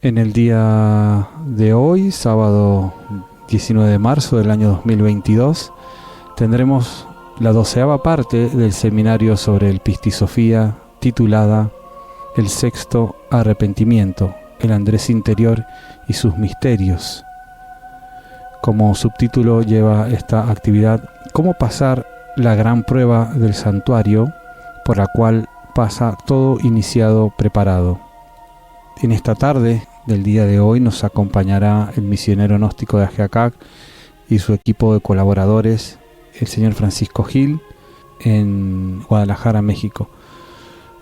En el día de hoy, sábado 19 de marzo del año 2022, tendremos la 12ª parte del seminario sobre el Pistisofía titulada El sexto arrepentimiento, el Andrés interior y sus misterios. Como subtítulo lleva esta actividad cómo pasar la gran prueba del santuario por la cual pasa todo iniciado preparado. En esta tarde del día de hoy nos acompañará el misionero gnóstico de Ajiacac y su equipo de colaboradores, el señor Francisco Gil, en Guadalajara, México.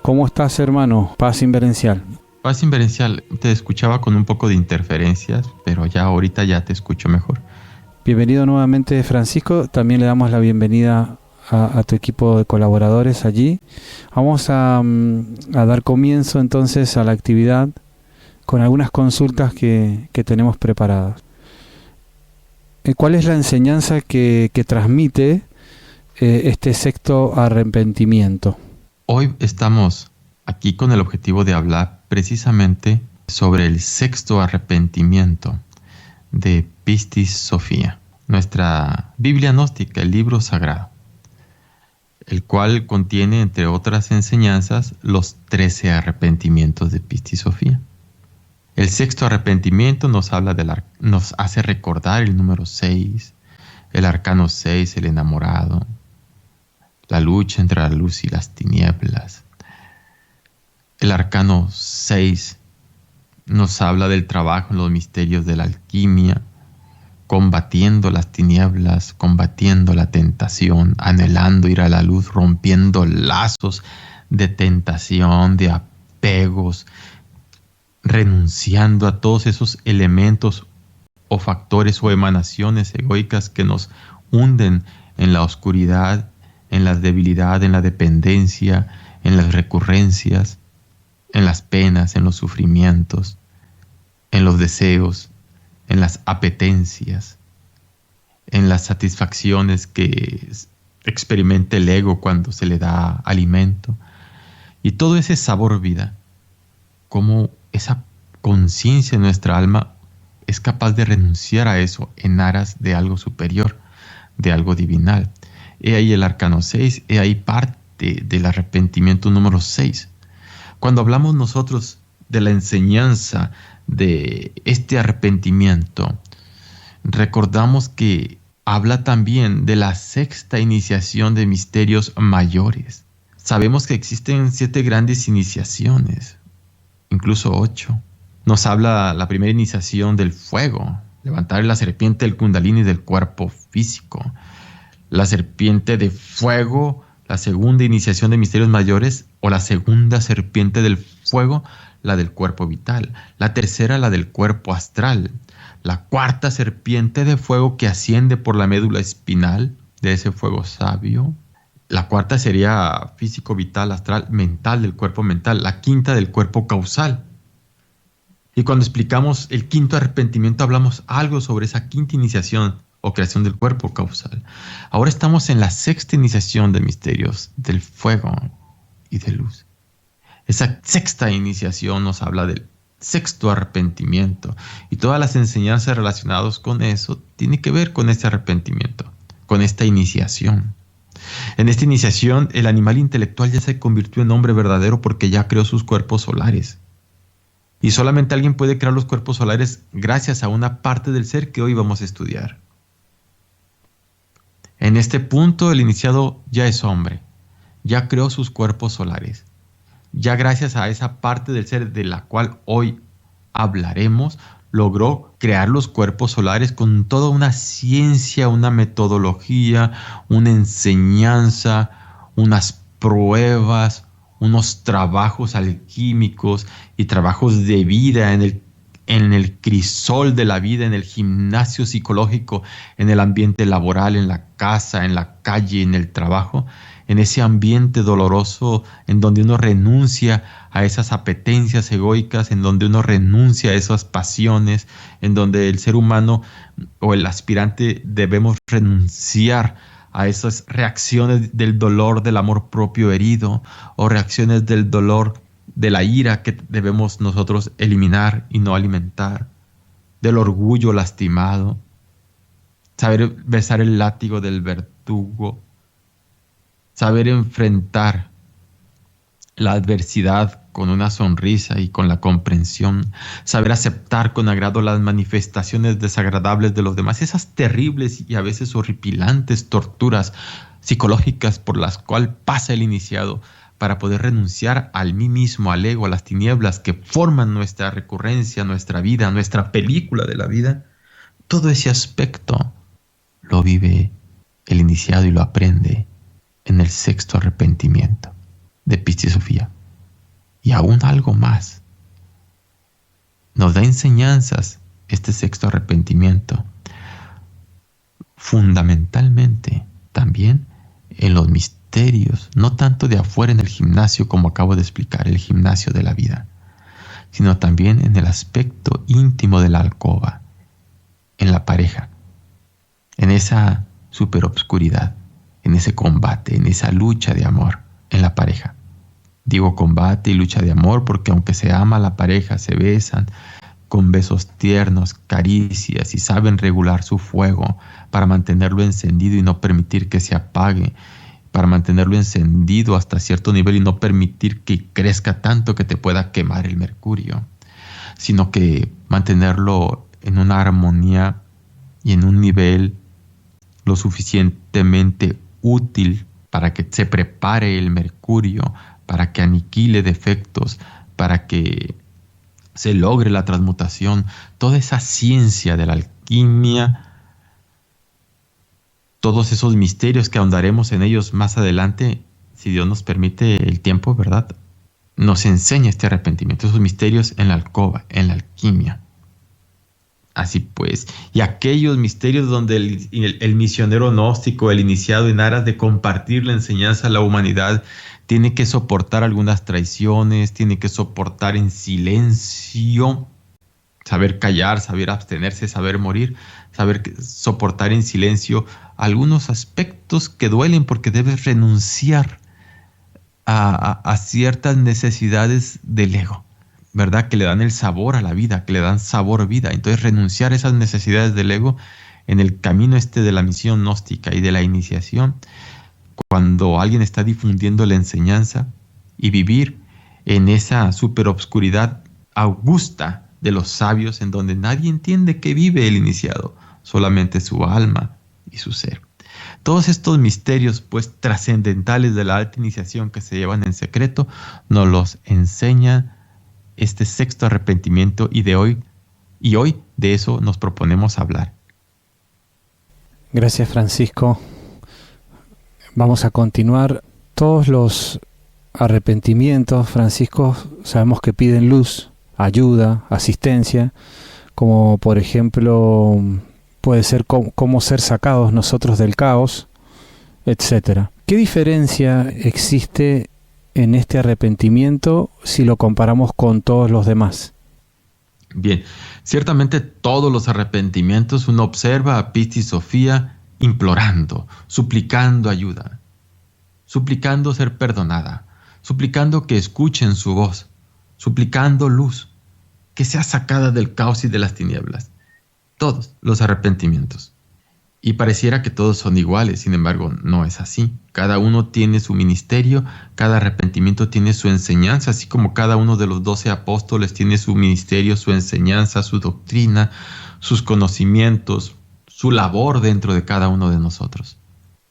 ¿Cómo estás, hermano? Paz inverencial. Paz inverencial, te escuchaba con un poco de interferencias, pero ya ahorita ya te escucho mejor. Bienvenido nuevamente, Francisco. También le damos la bienvenida a tu equipo de colaboradores allí. Vamos a dar comienzo entonces a la actividad con algunas consultas que tenemos preparadas. ¿Cuál es la enseñanza que transmite este sexto arrepentimiento? Hoy estamos aquí con el objetivo de hablar precisamente sobre el sexto arrepentimiento de Pistis Sophia, nuestra Biblia gnóstica, el libro sagrado, el cual contiene, entre otras enseñanzas, los 13 arrepentimientos de Pistis Sophia. El sexto arrepentimiento nos hace recordar el número 6, el arcano 6, el enamorado, la lucha entre la luz y las tinieblas. El arcano 6 nos habla del trabajo en los misterios de la alquimia, combatiendo las tinieblas, combatiendo la tentación, anhelando ir a la luz, rompiendo lazos de tentación, de apegos, renunciando a todos esos elementos o factores o emanaciones egoicas que nos hunden en la oscuridad, en la debilidad, en la dependencia, en las recurrencias, en las penas, en los sufrimientos, en los deseos, en las apetencias, en las satisfacciones que experimenta el ego cuando se le da alimento. Y todo ese sabor vida, como esa conciencia en nuestra alma es capaz de renunciar a eso en aras de algo superior, de algo divinal. He ahí el arcano 6, he ahí parte del arrepentimiento número 6. Cuando hablamos nosotros de la enseñanza de este arrepentimiento, recordamos que habla también de la sexta iniciación de misterios mayores. Sabemos que existen 7 grandes iniciaciones, incluso 8. Nos habla la primera iniciación del fuego, levantar la serpiente del Kundalini del cuerpo físico. La serpiente de fuego, la segunda iniciación de misterios mayores, o la segunda serpiente del fuego, la del cuerpo vital. La tercera, la del cuerpo astral. La cuarta serpiente de fuego que asciende por la médula espinal de ese fuego sabio. La cuarta sería físico, vital, astral, mental, del cuerpo mental. La quinta del cuerpo causal. Y cuando explicamos el quinto arrepentimiento, hablamos algo sobre esa quinta iniciación o creación del cuerpo causal. Ahora estamos en la sexta iniciación de misterios del fuego y de luz. Esa sexta iniciación nos habla del sexto arrepentimiento. Y todas las enseñanzas relacionadas con eso tienen que ver con este arrepentimiento, con esta iniciación. En esta iniciación, el animal intelectual ya se convirtió en hombre verdadero porque ya creó sus cuerpos solares. Y solamente alguien puede crear los cuerpos solares gracias a una parte del ser que hoy vamos a estudiar. En este punto, el iniciado ya es hombre, ya creó sus cuerpos solares. Ya gracias a esa parte del ser de la cual hoy hablaremos, logró crear los cuerpos solares con toda una ciencia, una metodología, una enseñanza, unas pruebas, unos trabajos alquímicos y trabajos de vida en el crisol de la vida, en el gimnasio psicológico, en el ambiente laboral, en la casa, en la calle, en el trabajo, en ese ambiente doloroso en donde uno renuncia a esas apetencias egoicas, en donde uno renuncia a esas pasiones, en donde el ser humano o el aspirante debemos renunciar a esas reacciones del dolor del amor propio herido o reacciones del dolor de la ira que debemos nosotros eliminar y no alimentar, del orgullo lastimado, saber besar el látigo del verdugo, saber enfrentar la adversidad con una sonrisa y con la comprensión, saber aceptar con agrado las manifestaciones desagradables de los demás, esas terribles y a veces horripilantes torturas psicológicas por las cuales pasa el iniciado para poder renunciar al mí mismo, al ego, a las tinieblas que forman nuestra recurrencia, nuestra vida, nuestra película de la vida. Todo ese aspecto lo vive el iniciado y lo aprende en el sexto arrepentimiento de Pistis Sophia. Y aún algo más. Nos da enseñanzas este sexto arrepentimiento, fundamentalmente también en los misterios, no tanto de afuera en el gimnasio como acabo de explicar, el gimnasio de la vida, sino también en el aspecto íntimo de la alcoba, en la pareja, en esa superobscuridad, en ese combate, en esa lucha de amor en la pareja. Digo combate y lucha de amor porque aunque se ama a la pareja, se besan con besos tiernos, caricias y saben regular su fuego para mantenerlo encendido y no permitir que se apague, para mantenerlo encendido hasta cierto nivel y no permitir que crezca tanto que te pueda quemar el mercurio, sino que mantenerlo en una armonía y en un nivel lo suficientemente útil para que se prepare el mercurio, para que aniquile defectos, para que se logre la transmutación, toda esa ciencia de la alquimia, todos esos misterios que ahondaremos en ellos más adelante, si Dios nos permite el tiempo, ¿verdad? Nos enseña este arrepentimiento, esos misterios en la alcoba, en la alquimia. Así pues, y aquellos misterios donde el misionero gnóstico, el iniciado en aras de compartir la enseñanza a la humanidad, tiene que soportar algunas traiciones, tiene que soportar en silencio, saber callar, saber abstenerse, saber morir, saber soportar en silencio algunos aspectos que duelen porque debes renunciar a ciertas necesidades del ego, ¿verdad? Que le dan el sabor a la vida, que le dan sabor vida. Entonces renunciar a esas necesidades del ego en el camino de la misión gnóstica y de la iniciación, cuando alguien está difundiendo la enseñanza, y vivir en esa superobscuridad augusta de los sabios, en donde nadie entiende que vive el iniciado, solamente su alma y su ser. Todos estos misterios, pues, trascendentales de la alta iniciación que se llevan en secreto, nos los enseña este sexto arrepentimiento y hoy de eso nos proponemos hablar. Gracias, Francisco. Vamos a continuar. Todos los arrepentimientos, Francisco, sabemos que piden luz, ayuda, asistencia, como por ejemplo puede ser cómo ser sacados nosotros del caos, etc. ¿Qué diferencia existe en este arrepentimiento si lo comparamos con todos los demás? Bien, ciertamente todos los arrepentimientos uno observa a Pistis Sophia implorando, suplicando ayuda, suplicando ser perdonada, suplicando que escuchen su voz, suplicando luz, que sea sacada del caos y de las tinieblas. Todos los arrepentimientos. Y pareciera que todos son iguales, sin embargo, no es así. Cada uno tiene su ministerio, cada arrepentimiento tiene su enseñanza, así como cada uno de los 12 apóstoles tiene su ministerio, su enseñanza, su doctrina, sus conocimientos, su labor dentro de cada uno de nosotros.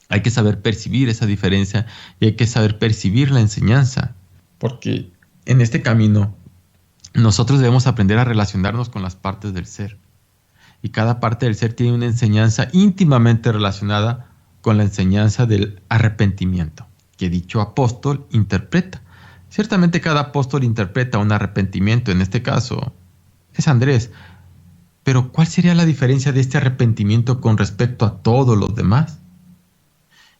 Hay que saber percibir esa diferencia y hay que saber percibir la enseñanza, porque en este camino nosotros debemos aprender a relacionarnos con las partes del ser. Y cada parte del ser tiene una enseñanza íntimamente relacionada con la enseñanza del arrepentimiento, que dicho apóstol interpreta. Ciertamente cada apóstol interpreta un arrepentimiento, en este caso es Andrés. Pero ¿cuál sería la diferencia de este arrepentimiento con respecto a todos los demás?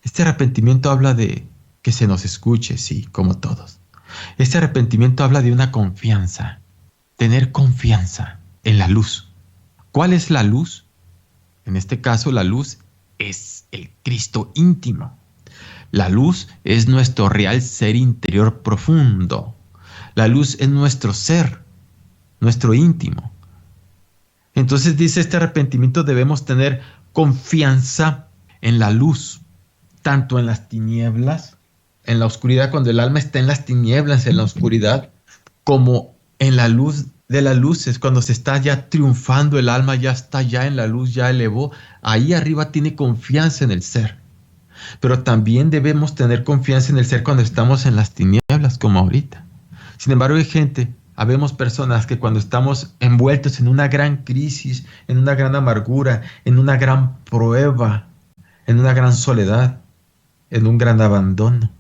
Este arrepentimiento habla de que se nos escuche, sí, como todos. Este arrepentimiento habla de una confianza, tener confianza en la luz. ¿Cuál es la luz? En este caso, la luz es el Cristo íntimo. La luz es nuestro real ser interior profundo. La luz es nuestro ser, nuestro íntimo. Entonces dice este arrepentimiento, debemos tener confianza en la luz, tanto en las tinieblas, en la oscuridad, cuando el alma está en las tinieblas, en la oscuridad, como en la luz de las luces, cuando se está ya triunfando, el alma ya está ya en la luz, ya elevó, ahí arriba tiene confianza en el ser. Pero también debemos tener confianza en el ser cuando estamos en las tinieblas, como ahorita. Sin embargo, habemos personas que cuando estamos envueltos en una gran crisis, en una gran amargura, en una gran prueba, en una gran soledad, en un gran abandono,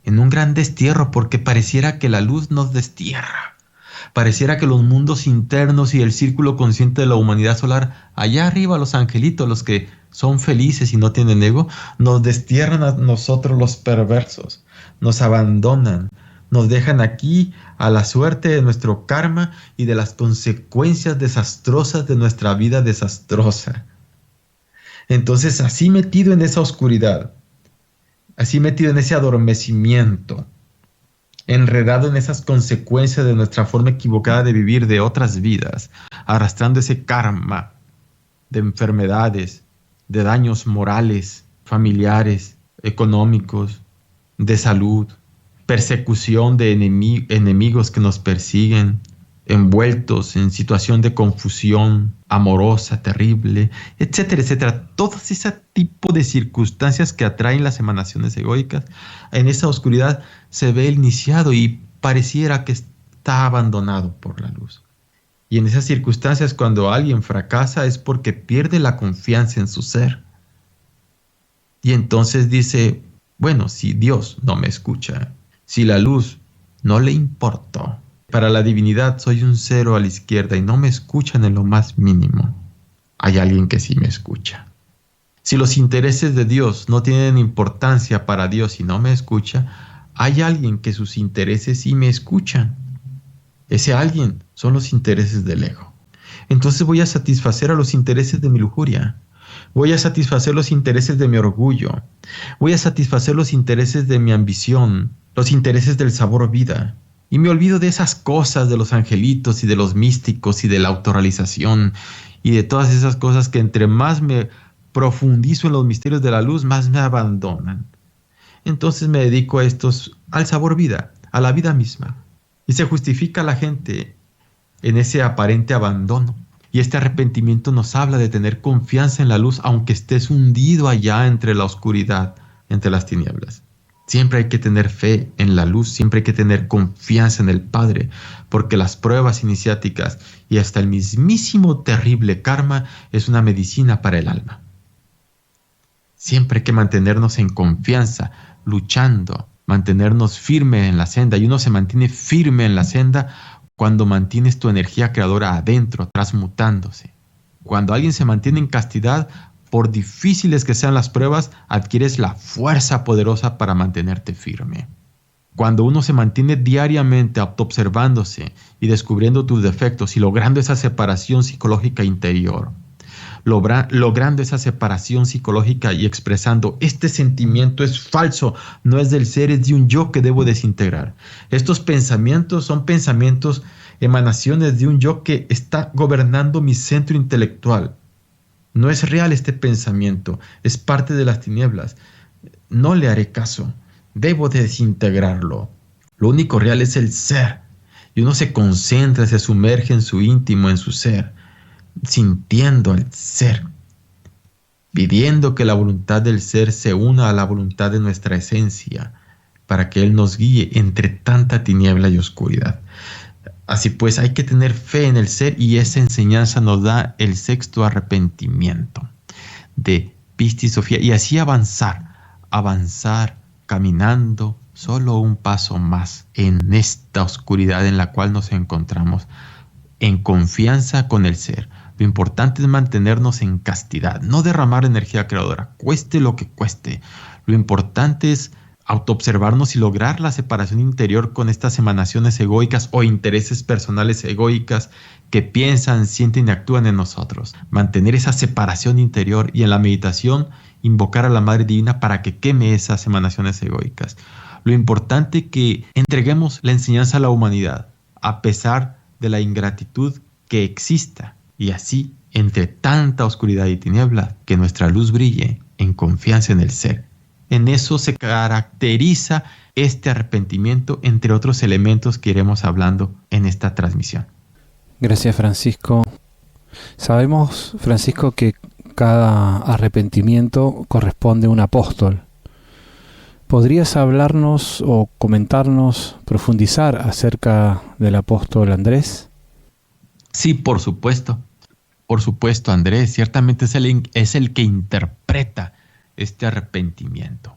en un gran destierro, porque pareciera que la luz nos destierra. Pareciera que los mundos internos y el círculo consciente de la humanidad solar, allá arriba los angelitos, los que son felices y no tienen ego, nos destierran a nosotros los perversos, nos abandonan, nos dejan aquí a la suerte de nuestro karma y de las consecuencias desastrosas de nuestra vida desastrosa. Entonces, así metido en esa oscuridad, así metido en ese adormecimiento, enredado en esas consecuencias de nuestra forma equivocada de vivir de otras vidas, arrastrando ese karma de enfermedades, de daños morales, familiares, económicos, de salud, persecución de enemigos que nos persiguen, envueltos en situación de confusión amorosa, terrible, etcétera, etcétera. Todo ese tipo de circunstancias que atraen las emanaciones egoicas, en esa oscuridad se ve iniciado y pareciera que está abandonado por la luz. Y en esas circunstancias, cuando alguien fracasa, es porque pierde la confianza en su ser. Y entonces dice, bueno, si Dios no me escucha, si la luz no le importó, para la divinidad soy un cero a la izquierda y no me escuchan en lo más mínimo, hay alguien que sí me escucha. Si los intereses de Dios no tienen importancia para Dios y no me escucha, hay alguien que sus intereses sí me escuchan. Ese alguien son los intereses del ego. Entonces voy a satisfacer a los intereses de mi lujuria. Voy a satisfacer los intereses de mi orgullo. Voy a satisfacer los intereses de mi ambición, los intereses del sabor vida. Y me olvido de esas cosas, de los angelitos y de los místicos y de la autorrealización y de todas esas cosas que entre más me profundizo en los misterios de la luz, más me abandonan. Entonces me dedico a estos, al sabor vida, a la vida misma. Y se justifica la gente en ese aparente abandono. Y este arrepentimiento nos habla de tener confianza en la luz, aunque estés hundido allá entre la oscuridad, entre las tinieblas. Siempre hay que tener fe en la luz, siempre hay que tener confianza en el Padre, porque las pruebas iniciáticas y hasta el mismísimo terrible karma es una medicina para el alma. Siempre hay que mantenernos en confianza, luchando, mantenernos firme en la senda. Y uno se mantiene firme en la senda cuando mantienes tu energía creadora adentro, transmutándose. Cuando alguien se mantiene en castidad, por difíciles que sean las pruebas, adquieres la fuerza poderosa para mantenerte firme. Cuando uno se mantiene diariamente autoobservándose y descubriendo tus defectos y logrando esa separación psicológica interior, logrando esa separación psicológica y expresando este sentimiento es falso, no es del ser, es de un yo que debo desintegrar. Estos pensamientos son pensamientos, emanaciones de un yo que está gobernando mi centro intelectual. No es real este pensamiento, es parte de las tinieblas. No le haré caso, debo desintegrarlo. Lo único real es el ser. Y uno se concentra, se sumerge en su íntimo, en su ser, sintiendo el ser, pidiendo que la voluntad del ser se una a la voluntad de nuestra esencia, para que Él nos guíe entre tanta tiniebla y oscuridad. Así pues, hay que tener fe en el ser y esa enseñanza nos da el sexto arrepentimiento de Pistis Sophia y así avanzar caminando solo un paso más en esta oscuridad en la cual nos encontramos, en confianza con el ser. Lo importante es mantenernos en castidad, no derramar energía creadora, cueste lo que cueste. Lo importante es autoobservarnos y lograr la separación interior con estas emanaciones egoicas o intereses personales egoicas que piensan, sienten y actúan en nosotros. Mantener esa separación interior y en la meditación invocar a la Madre Divina para que queme esas emanaciones egoicas. lo importante que entreguemos la enseñanza a la humanidad, a pesar de la ingratitud que exista, y así, entre tanta oscuridad y tiniebla, que nuestra luz brille en confianza en el ser. En eso se caracteriza este arrepentimiento, entre otros elementos que iremos hablando en esta transmisión. Gracias, Francisco. Sabemos, Francisco, que cada arrepentimiento corresponde a un apóstol. ¿Podrías hablarnos o comentarnos, profundizar acerca del apóstol Andrés? Sí, por supuesto. Por supuesto, Andrés, ciertamente es el que interpreta este arrepentimiento.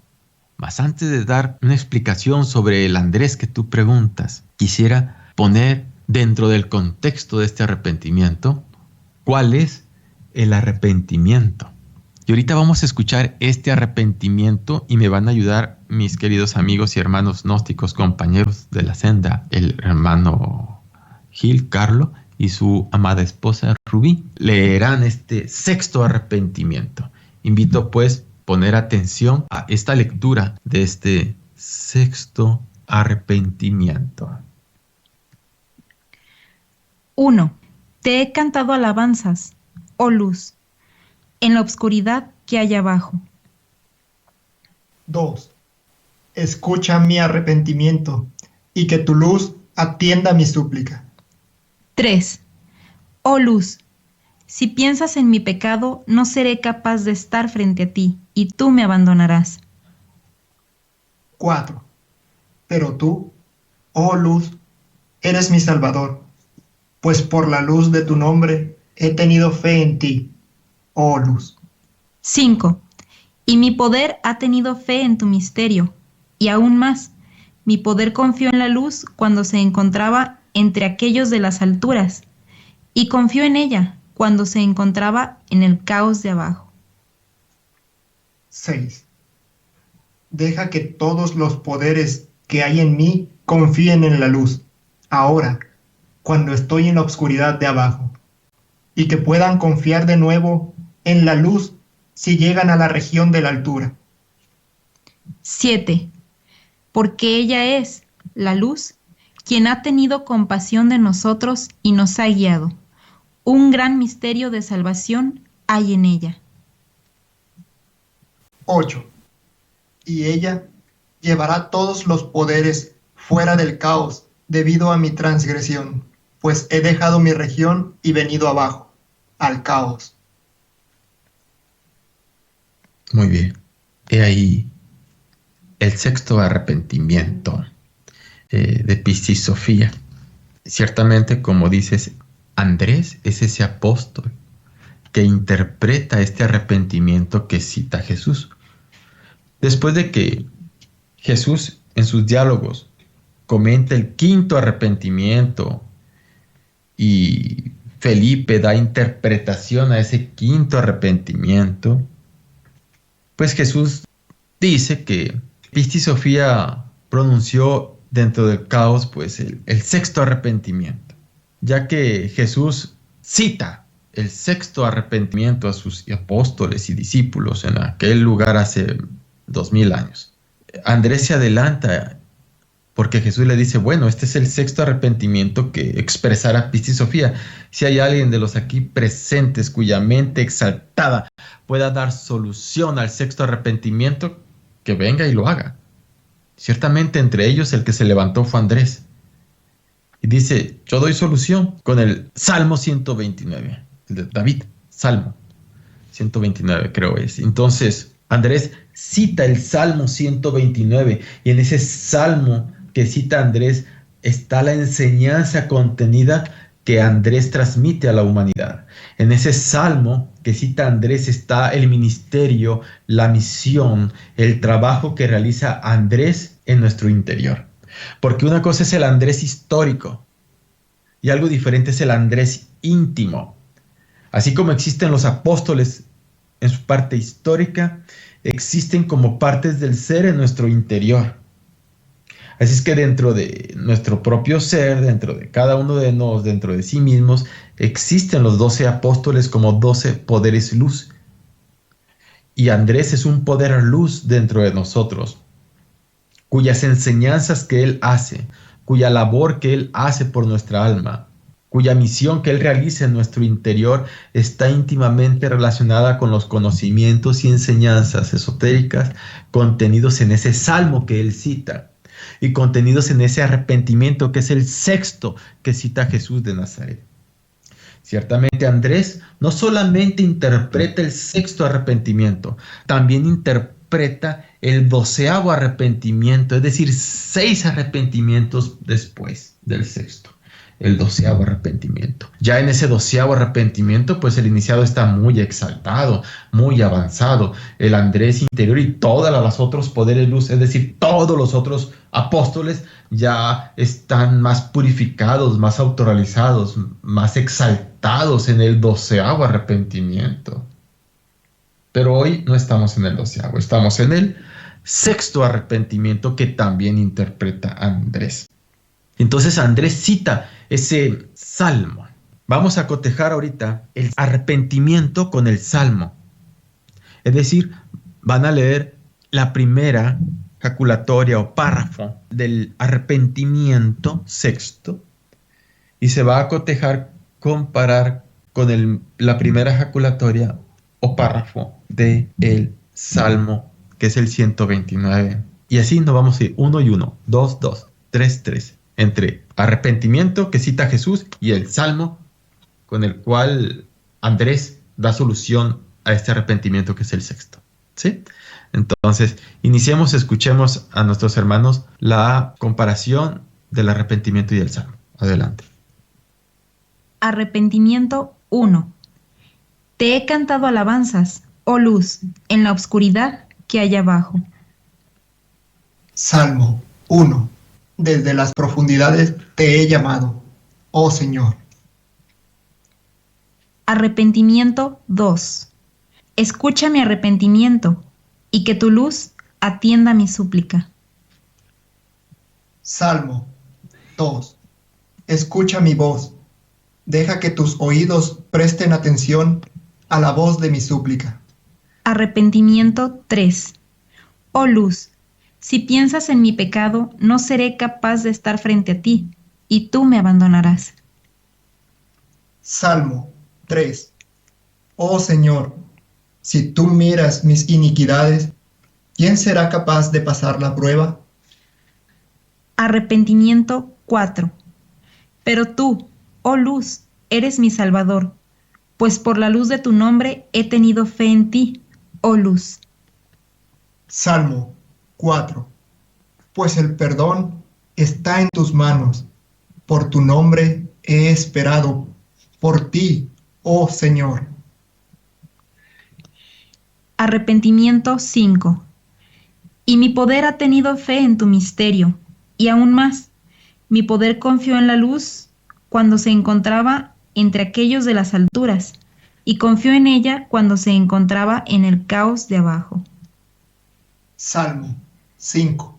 Mas antes de dar una explicación sobre el Andrés que tú preguntas, quisiera poner dentro del contexto de este arrepentimiento cuál es el arrepentimiento. Y ahorita vamos a escuchar este arrepentimiento y me van a ayudar mis queridos amigos y hermanos gnósticos, compañeros de la senda, el hermano Gil, Carlo, y su amada esposa Rubí. Leerán este sexto arrepentimiento. Invito pues poner atención a esta lectura de este sexto arrepentimiento. 1. Te he cantado alabanzas, oh luz, en la oscuridad que hay abajo. 2. Escucha mi arrepentimiento y que tu luz atienda mi súplica. 3. Oh luz, si piensas en mi pecado, no seré capaz de estar frente a ti, y tú me abandonarás. 4. Pero tú, oh luz, eres mi Salvador, pues por la luz de tu nombre he tenido fe en ti, oh luz. 5. Y mi poder ha tenido fe en tu misterio, y aún más, mi poder confió en la luz cuando se encontraba entre aquellos de las alturas, y confió en ella cuando se encontraba en el caos de abajo. 6. Deja que todos los poderes que hay en mí confíen en la luz, ahora, cuando estoy en la oscuridad de abajo, y que puedan confiar de nuevo en la luz si llegan a la región de la altura. 7. Porque ella es, la luz, quien ha tenido compasión de nosotros y nos ha guiado. Un gran misterio de salvación hay en ella. 8. Y ella llevará todos los poderes fuera del caos debido a mi transgresión, pues he dejado mi región y venido abajo, al caos. Muy bien. He ahí el sexto arrepentimiento de Piscis Sofía. Ciertamente, como dices, Andrés es ese apóstol que interpreta este arrepentimiento que cita Jesús. Después de que Jesús en sus diálogos comenta el quinto arrepentimiento y Felipe da interpretación a ese quinto arrepentimiento, pues Jesús dice que Piscis Sofía pronunció dentro del caos pues el sexto arrepentimiento, ya que Jesús cita el sexto arrepentimiento a sus apóstoles y discípulos en aquel lugar hace 2000 años. Andrés se adelanta porque Jesús le dice, bueno, este es el sexto arrepentimiento que expresará Piscis Sofía. Si hay alguien de los aquí presentes cuya mente exaltada pueda dar solución al sexto arrepentimiento, que venga y lo haga. Ciertamente entre ellos el que se levantó fue Andrés. Y dice, yo doy solución con el Salmo 129, el de David, Salmo 129 creo es. Entonces Andrés cita el Salmo 129 y en ese Salmo que cita Andrés está la enseñanza contenida que Andrés transmite a la humanidad. En ese Salmo que cita Andrés está el ministerio, la misión, el trabajo que realiza Andrés en nuestro interior. Porque una cosa es el Andrés histórico y algo diferente es el Andrés íntimo. Así como existen los apóstoles en su parte histórica, existen como partes del ser en nuestro interior. Así es que dentro de nuestro propio ser, dentro de cada uno de nosotros, dentro de sí mismos, existen los 12 apóstoles como 12 poderes luz. Y Andrés es un poder luz dentro de nosotros, cuyas enseñanzas que Él hace, cuya labor que Él hace por nuestra alma, cuya misión que Él realiza en nuestro interior está íntimamente relacionada con los conocimientos y enseñanzas esotéricas contenidos en ese salmo que Él cita y contenidos en ese arrepentimiento que es el sexto que cita Jesús de Nazaret. Ciertamente Andrés no solamente interpreta el sexto arrepentimiento, también interpreta el 12º arrepentimiento, es decir, 6 arrepentimientos después del sexto, el 12º arrepentimiento. Ya en ese 12º arrepentimiento, pues el iniciado está muy exaltado, muy avanzado. El Andrés interior y todos los otros poderes luz, es decir, todos los otros apóstoles ya están más purificados, más autorrealizados, más exaltados en el 12º arrepentimiento. Pero hoy no estamos en el 12º, estamos en el sexto arrepentimiento que también interpreta Andrés. Entonces Andrés cita ese salmo. Vamos a cotejar ahorita el arrepentimiento con el salmo. Es decir, van a leer la primera jaculatoria o párrafo del arrepentimiento sexto y se va a cotejar, comparar con la primera jaculatoria o párrafo del salmo, que es el 129. Y así nos vamos a ir 1 y 1, 2, 2, 3, 3. Entre arrepentimiento que cita Jesús y el salmo con el cual Andrés da solución a este arrepentimiento que es el sexto. ¿Sí? Entonces, escuchemos a nuestros hermanos la comparación del arrepentimiento y del salmo. Adelante. Arrepentimiento 1. Te he cantado alabanzas, oh luz, en la oscuridad que hay abajo. Salmo 1. Desde las profundidades te he llamado, oh Señor. Arrepentimiento 2. Escucha mi arrepentimiento, y que tu luz atienda mi súplica. Salmo 2. Escucha mi voz, deja que tus oídos presten atención a la voz de mi súplica. Arrepentimiento 3. Oh luz, si piensas en mi pecado, no seré capaz de estar frente a ti, y tú me abandonarás. Salmo 3. Oh Señor, si tú miras mis iniquidades, ¿quién será capaz de pasar la prueba? Arrepentimiento 4. Pero tú, oh luz, eres mi Salvador, pues por la luz de tu nombre he tenido fe en ti, oh luz. Salmo 4. Pues el perdón está en tus manos, por tu nombre he esperado, por ti, oh Señor. Arrepentimiento 5. Y mi poder ha tenido fe en tu misterio, y aún más, mi poder confió en la luz cuando se encontraba entre aquellos de las alturas, y confió en ella cuando se encontraba en el caos de abajo. Salmo 5.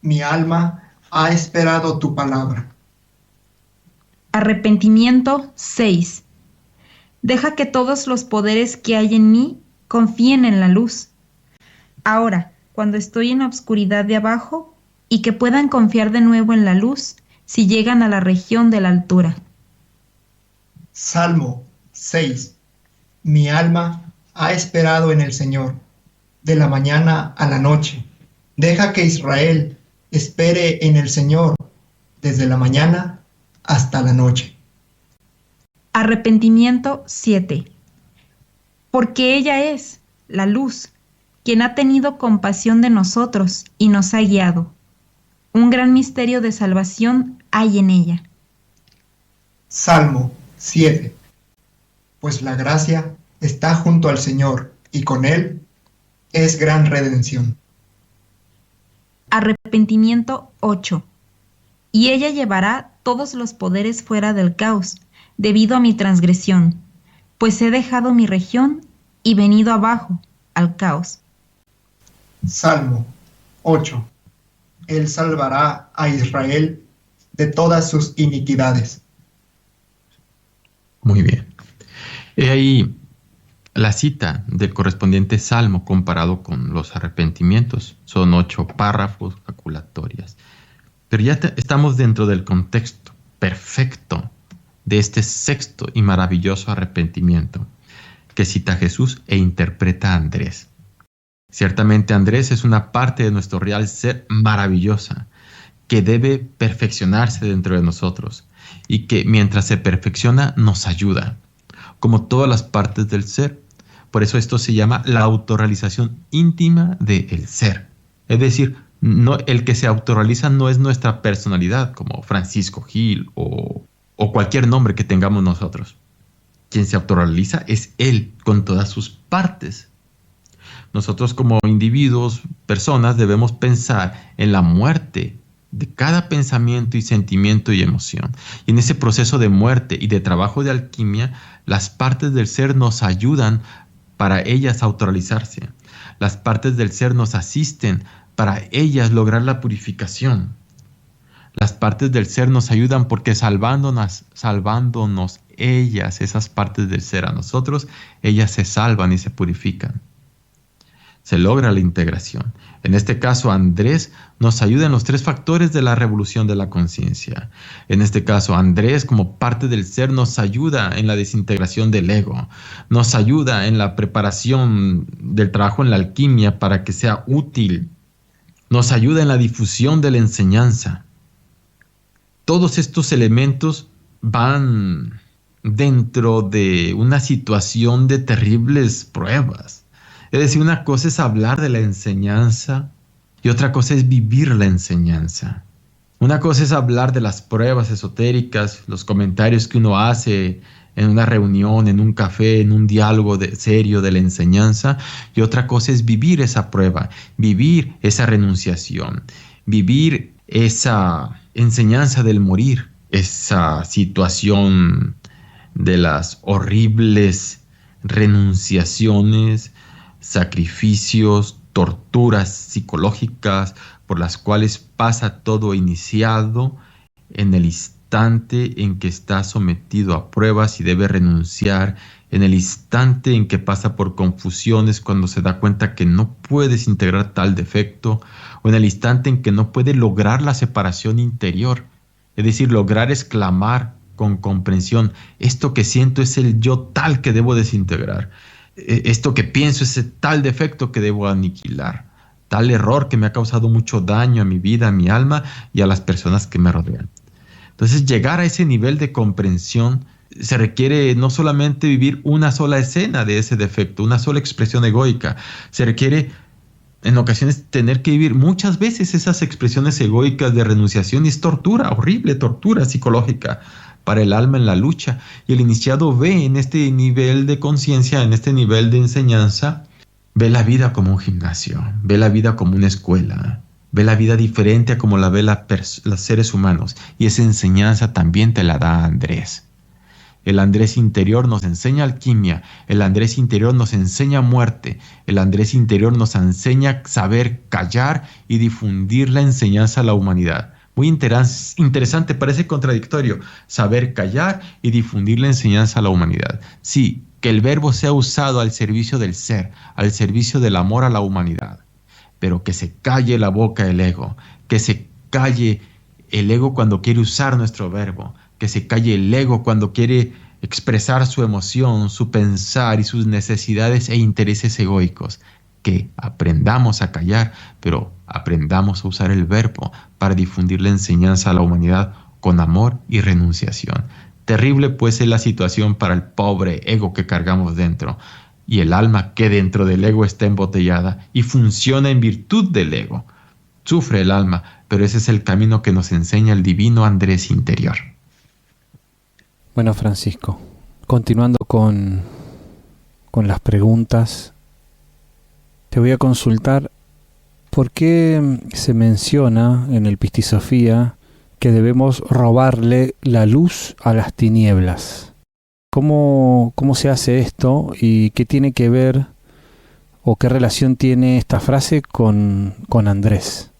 Mi alma ha esperado tu palabra. Arrepentimiento 6. Deja que todos los poderes que hay en mí confíen en la luz. Ahora, cuando estoy en la oscuridad de abajo, y que puedan confiar de nuevo en la luz si llegan a la región de la altura. Salmo 6. Mi alma ha esperado en el Señor, de la mañana a la noche. Deja que Israel espere en el Señor, desde la mañana hasta la noche. Arrepentimiento 7. Porque ella es, la luz, quien ha tenido compasión de nosotros y nos ha guiado. Un gran misterio de salvación hay en ella. Salmo 7. Pues la gracia está junto al Señor, y con Él es gran redención. Arrepentimiento 8. Y ella llevará todos los poderes fuera del caos, debido a mi transgresión, pues he dejado mi región y venido abajo, al caos. Salmo 8. Él salvará a Israel de todas sus iniquidades. Muy bien. He ahí la cita del correspondiente salmo comparado con los arrepentimientos. Son 8 párrafos jaculatorias. Pero ya estamos dentro del contexto perfecto de este sexto y maravilloso arrepentimiento que cita Jesús e interpreta a Andrés. Ciertamente Andrés es una parte de nuestro real ser maravillosa que debe perfeccionarse dentro de nosotros y que mientras se perfecciona nos ayuda, como todas las partes del ser. Por eso esto se llama la autorrealización íntima del ser. Es decir, no, el que se autorrealiza no es nuestra personalidad, como Francisco Gil o cualquier nombre que tengamos nosotros. Quien se autorrealiza es Él, con todas sus partes. Nosotros como individuos, personas, debemos pensar en la muerte de cada pensamiento y sentimiento y emoción. Y en ese proceso de muerte y de trabajo de alquimia, las partes del ser nos ayudan para ellas autorrealizarse. Las partes del ser nos asisten para ellas lograr la purificación. Las partes del ser nos ayudan porque salvándonos ellas, esas partes del ser a nosotros, ellas se salvan y se purifican. Se logra la integración. En este caso, Andrés nos ayuda en los 3 factores de la revolución de la conciencia. En este caso, Andrés, como parte del ser, nos ayuda en la desintegración del ego. Nos ayuda en la preparación del trabajo en la alquimia para que sea útil. Nos ayuda en la difusión de la enseñanza. Todos estos elementos van dentro de una situación de terribles pruebas. Es decir, una cosa es hablar de la enseñanza y otra cosa es vivir la enseñanza. Una cosa es hablar de las pruebas esotéricas, los comentarios que uno hace en una reunión, en un café, en un diálogo serio de la enseñanza, y otra cosa es vivir esa prueba, vivir esa renunciación, vivir esa enseñanza del morir, esa situación de las horribles renunciaciones, sacrificios, torturas psicológicas por las cuales pasa todo iniciado en el instante en que está sometido a pruebas y debe renunciar, en el instante en que pasa por confusiones cuando se da cuenta que no puedes integrar tal defecto, o en el instante en que no puede lograr la separación interior, es decir, lograr exclamar con comprensión: esto que siento es el yo tal que debo desintegrar. Esto que pienso es tal defecto que debo aniquilar, tal error que me ha causado mucho daño a mi vida, a mi alma y a las personas que me rodean. Entonces, llegar a ese nivel de comprensión se requiere no solamente vivir una sola escena de ese defecto, una sola expresión egoica. Se requiere en ocasiones tener que vivir muchas veces esas expresiones egoicas de renunciación, y es tortura, horrible tortura psicológica para el alma en la lucha. Y el iniciado ve en este nivel de conciencia, en este nivel de enseñanza, ve la vida como un gimnasio, ve la vida como una escuela, ve la vida diferente a como la ve los seres humanos. Y esa enseñanza también te la da Andrés. El Andrés interior nos enseña alquimia, el Andrés interior nos enseña muerte, el Andrés interior nos enseña saber callar y difundir la enseñanza a la humanidad. Muy interesante, parece contradictorio, saber callar y difundir la enseñanza a la humanidad. Sí, que el verbo sea usado al servicio del ser, al servicio del amor a la humanidad, pero que se calle la boca del ego, que se calle el ego cuando quiere usar nuestro verbo, que se calle el ego cuando quiere expresar su emoción, su pensar y sus necesidades e intereses egoicos. Que aprendamos a callar, pero aprendamos a usar el verbo para difundir la enseñanza a la humanidad con amor y renunciación. Terrible pues es la situación para el pobre ego que cargamos dentro, y el alma que dentro del ego está embotellada y funciona en virtud del ego. Sufre el alma, pero ese es el camino que nos enseña el divino Andrés interior. Bueno, Francisco, continuando con las preguntas, te voy a consultar por qué se menciona en el Pistisofía que debemos robarle la luz a las tinieblas. ¿Cómo se hace esto y qué tiene que ver o qué relación tiene esta frase con Andrés?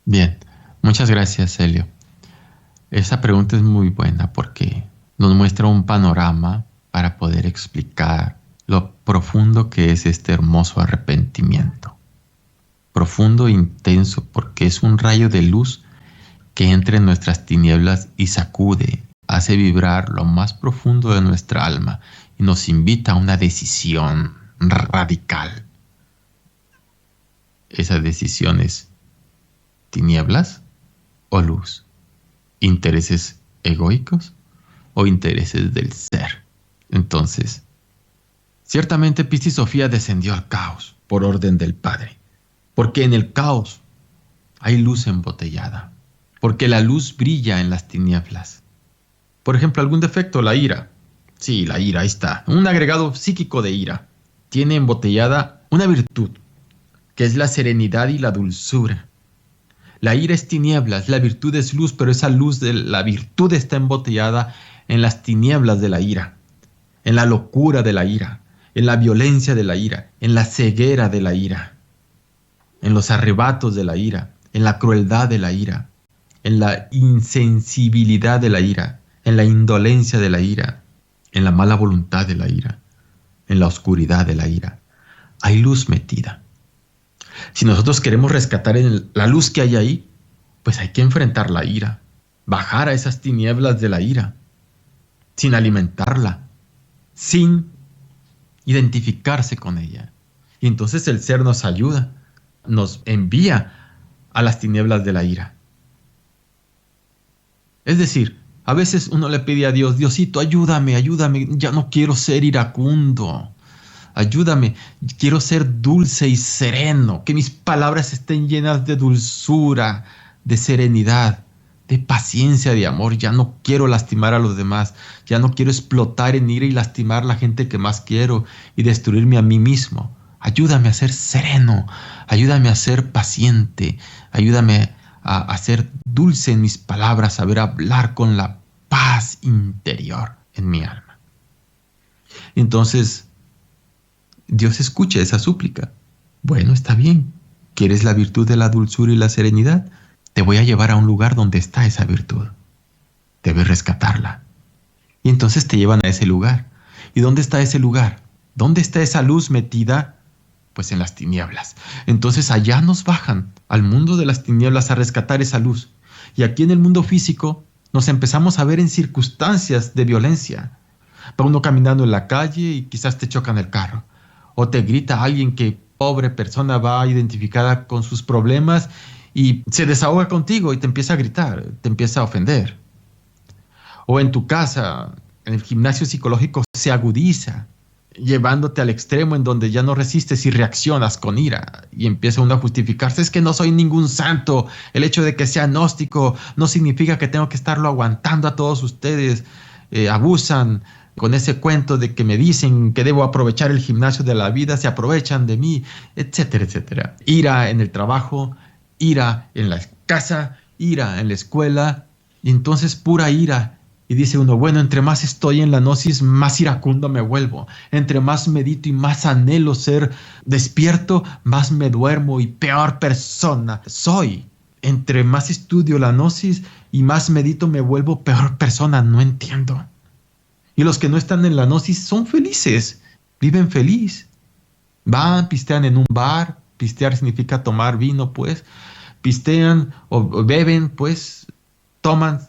Bien, muchas gracias, Helio. Esa pregunta es muy buena porque nos muestra un panorama para poder explicar lo profundo que es este hermoso arrepentimiento. Profundo e intenso porque es un rayo de luz que entra en nuestras tinieblas y sacude, hace vibrar lo más profundo de nuestra alma y nos invita a una decisión radical. Esa decisión es tinieblas o luz, intereses egoicos o intereses del ser. Entonces, ciertamente Piscis Sophia descendió al caos por orden del Padre, porque en el caos hay luz embotellada, porque la luz brilla en las tinieblas. Por ejemplo, algún defecto, la ira. Sí, la ira, ahí está. Un agregado psíquico de ira. Tiene embotellada una virtud, que es la serenidad y la dulzura. La ira es tinieblas, la virtud es luz, pero esa luz de la virtud está embotellada en las tinieblas de la ira, en la locura de la ira, en la violencia de la ira, en la ceguera de la ira, en los arrebatos de la ira, en la crueldad de la ira, en la insensibilidad de la ira, en la indolencia de la ira, en la mala voluntad de la ira, en la oscuridad de la ira. Hay luz metida. Si nosotros queremos rescatar la luz que hay ahí, pues hay que enfrentar la ira, bajar a esas tinieblas de la ira, sin alimentarla, sin identificarse con ella. Y entonces el ser nos ayuda, nos envía a las tinieblas de la ira. Es decir, a veces uno le pide a Dios, Diosito, ayúdame, ayúdame, ya no quiero ser iracundo. Ayúdame, quiero ser dulce y sereno, que mis palabras estén llenas de dulzura, de serenidad, de paciencia, de amor. Ya no quiero lastimar a los demás, ya no quiero explotar en ira y lastimar a la gente que más quiero y destruirme a mí mismo. Ayúdame a ser sereno, ayúdame a ser paciente, ayúdame a ser dulce en mis palabras, a saber hablar con la paz interior en mi alma. Entonces, Dios escucha esa súplica. Bueno, está bien. ¿Quieres la virtud de la dulzura y la serenidad? Te voy a llevar a un lugar donde está esa virtud. Debes rescatarla. Y entonces te llevan a ese lugar. ¿Y dónde está ese lugar? ¿Dónde está esa luz metida? Pues en las tinieblas. Entonces allá nos bajan al mundo de las tinieblas a rescatar esa luz. Y aquí en el mundo físico nos empezamos a ver en circunstancias de violencia. Va uno caminando en la calle y quizás te chocan el carro. O te grita alguien que, pobre persona, va identificada con sus problemas y se desahoga contigo y te empieza a gritar, te empieza a ofender. O en tu casa, en el gimnasio psicológico se agudiza, llevándote al extremo en donde ya no resistes y reaccionas con ira y empieza uno a justificarse. Es que no soy ningún santo. El hecho de que sea gnóstico no significa que tengo que estarlo aguantando a todos ustedes. Abusan con ese cuento de que me dicen que debo aprovechar el gimnasio de la vida, se aprovechan de mí, etcétera, etcétera. Ira en el trabajo, ira en la casa, ira en la escuela, y entonces pura ira. Y dice uno, bueno, entre más estoy en la gnosis, más iracundo me vuelvo. Entre más medito y más anhelo ser despierto, más me duermo y peor persona soy. Entre más estudio la gnosis y más medito, me vuelvo peor persona. No entiendo. Y los que no están en la gnosis son felices, viven feliz. Van, pistean en un bar, pistear significa tomar vino, pues. Pistean o beben, pues, toman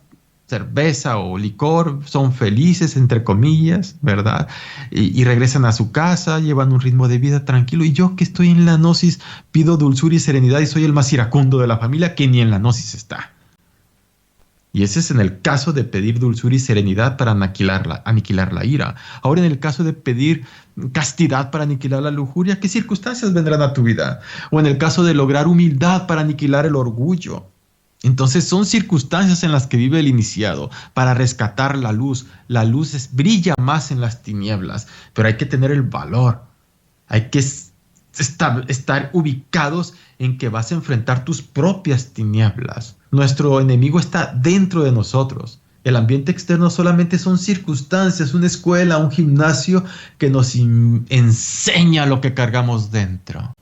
cerveza o licor, son felices, entre comillas, ¿verdad? Y regresan a su casa, llevan un ritmo de vida tranquilo. Y yo que estoy en la gnosis, pido dulzura y serenidad y soy el más iracundo de la familia que ni en la gnosis está. Y ese es en el caso de pedir dulzura y serenidad para aniquilar la ira. Ahora, en el caso de pedir castidad para aniquilar la lujuria, ¿qué circunstancias vendrán a tu vida? O en el caso de lograr humildad para aniquilar el orgullo. Entonces son circunstancias en las que vive el iniciado para rescatar la luz. La luz brilla más en las tinieblas, pero hay que tener el valor. Hay que estar ubicados en que vas a enfrentar tus propias tinieblas. Nuestro enemigo está dentro de nosotros. El ambiente externo solamente son circunstancias, una escuela, un gimnasio que nos enseña lo que cargamos dentro.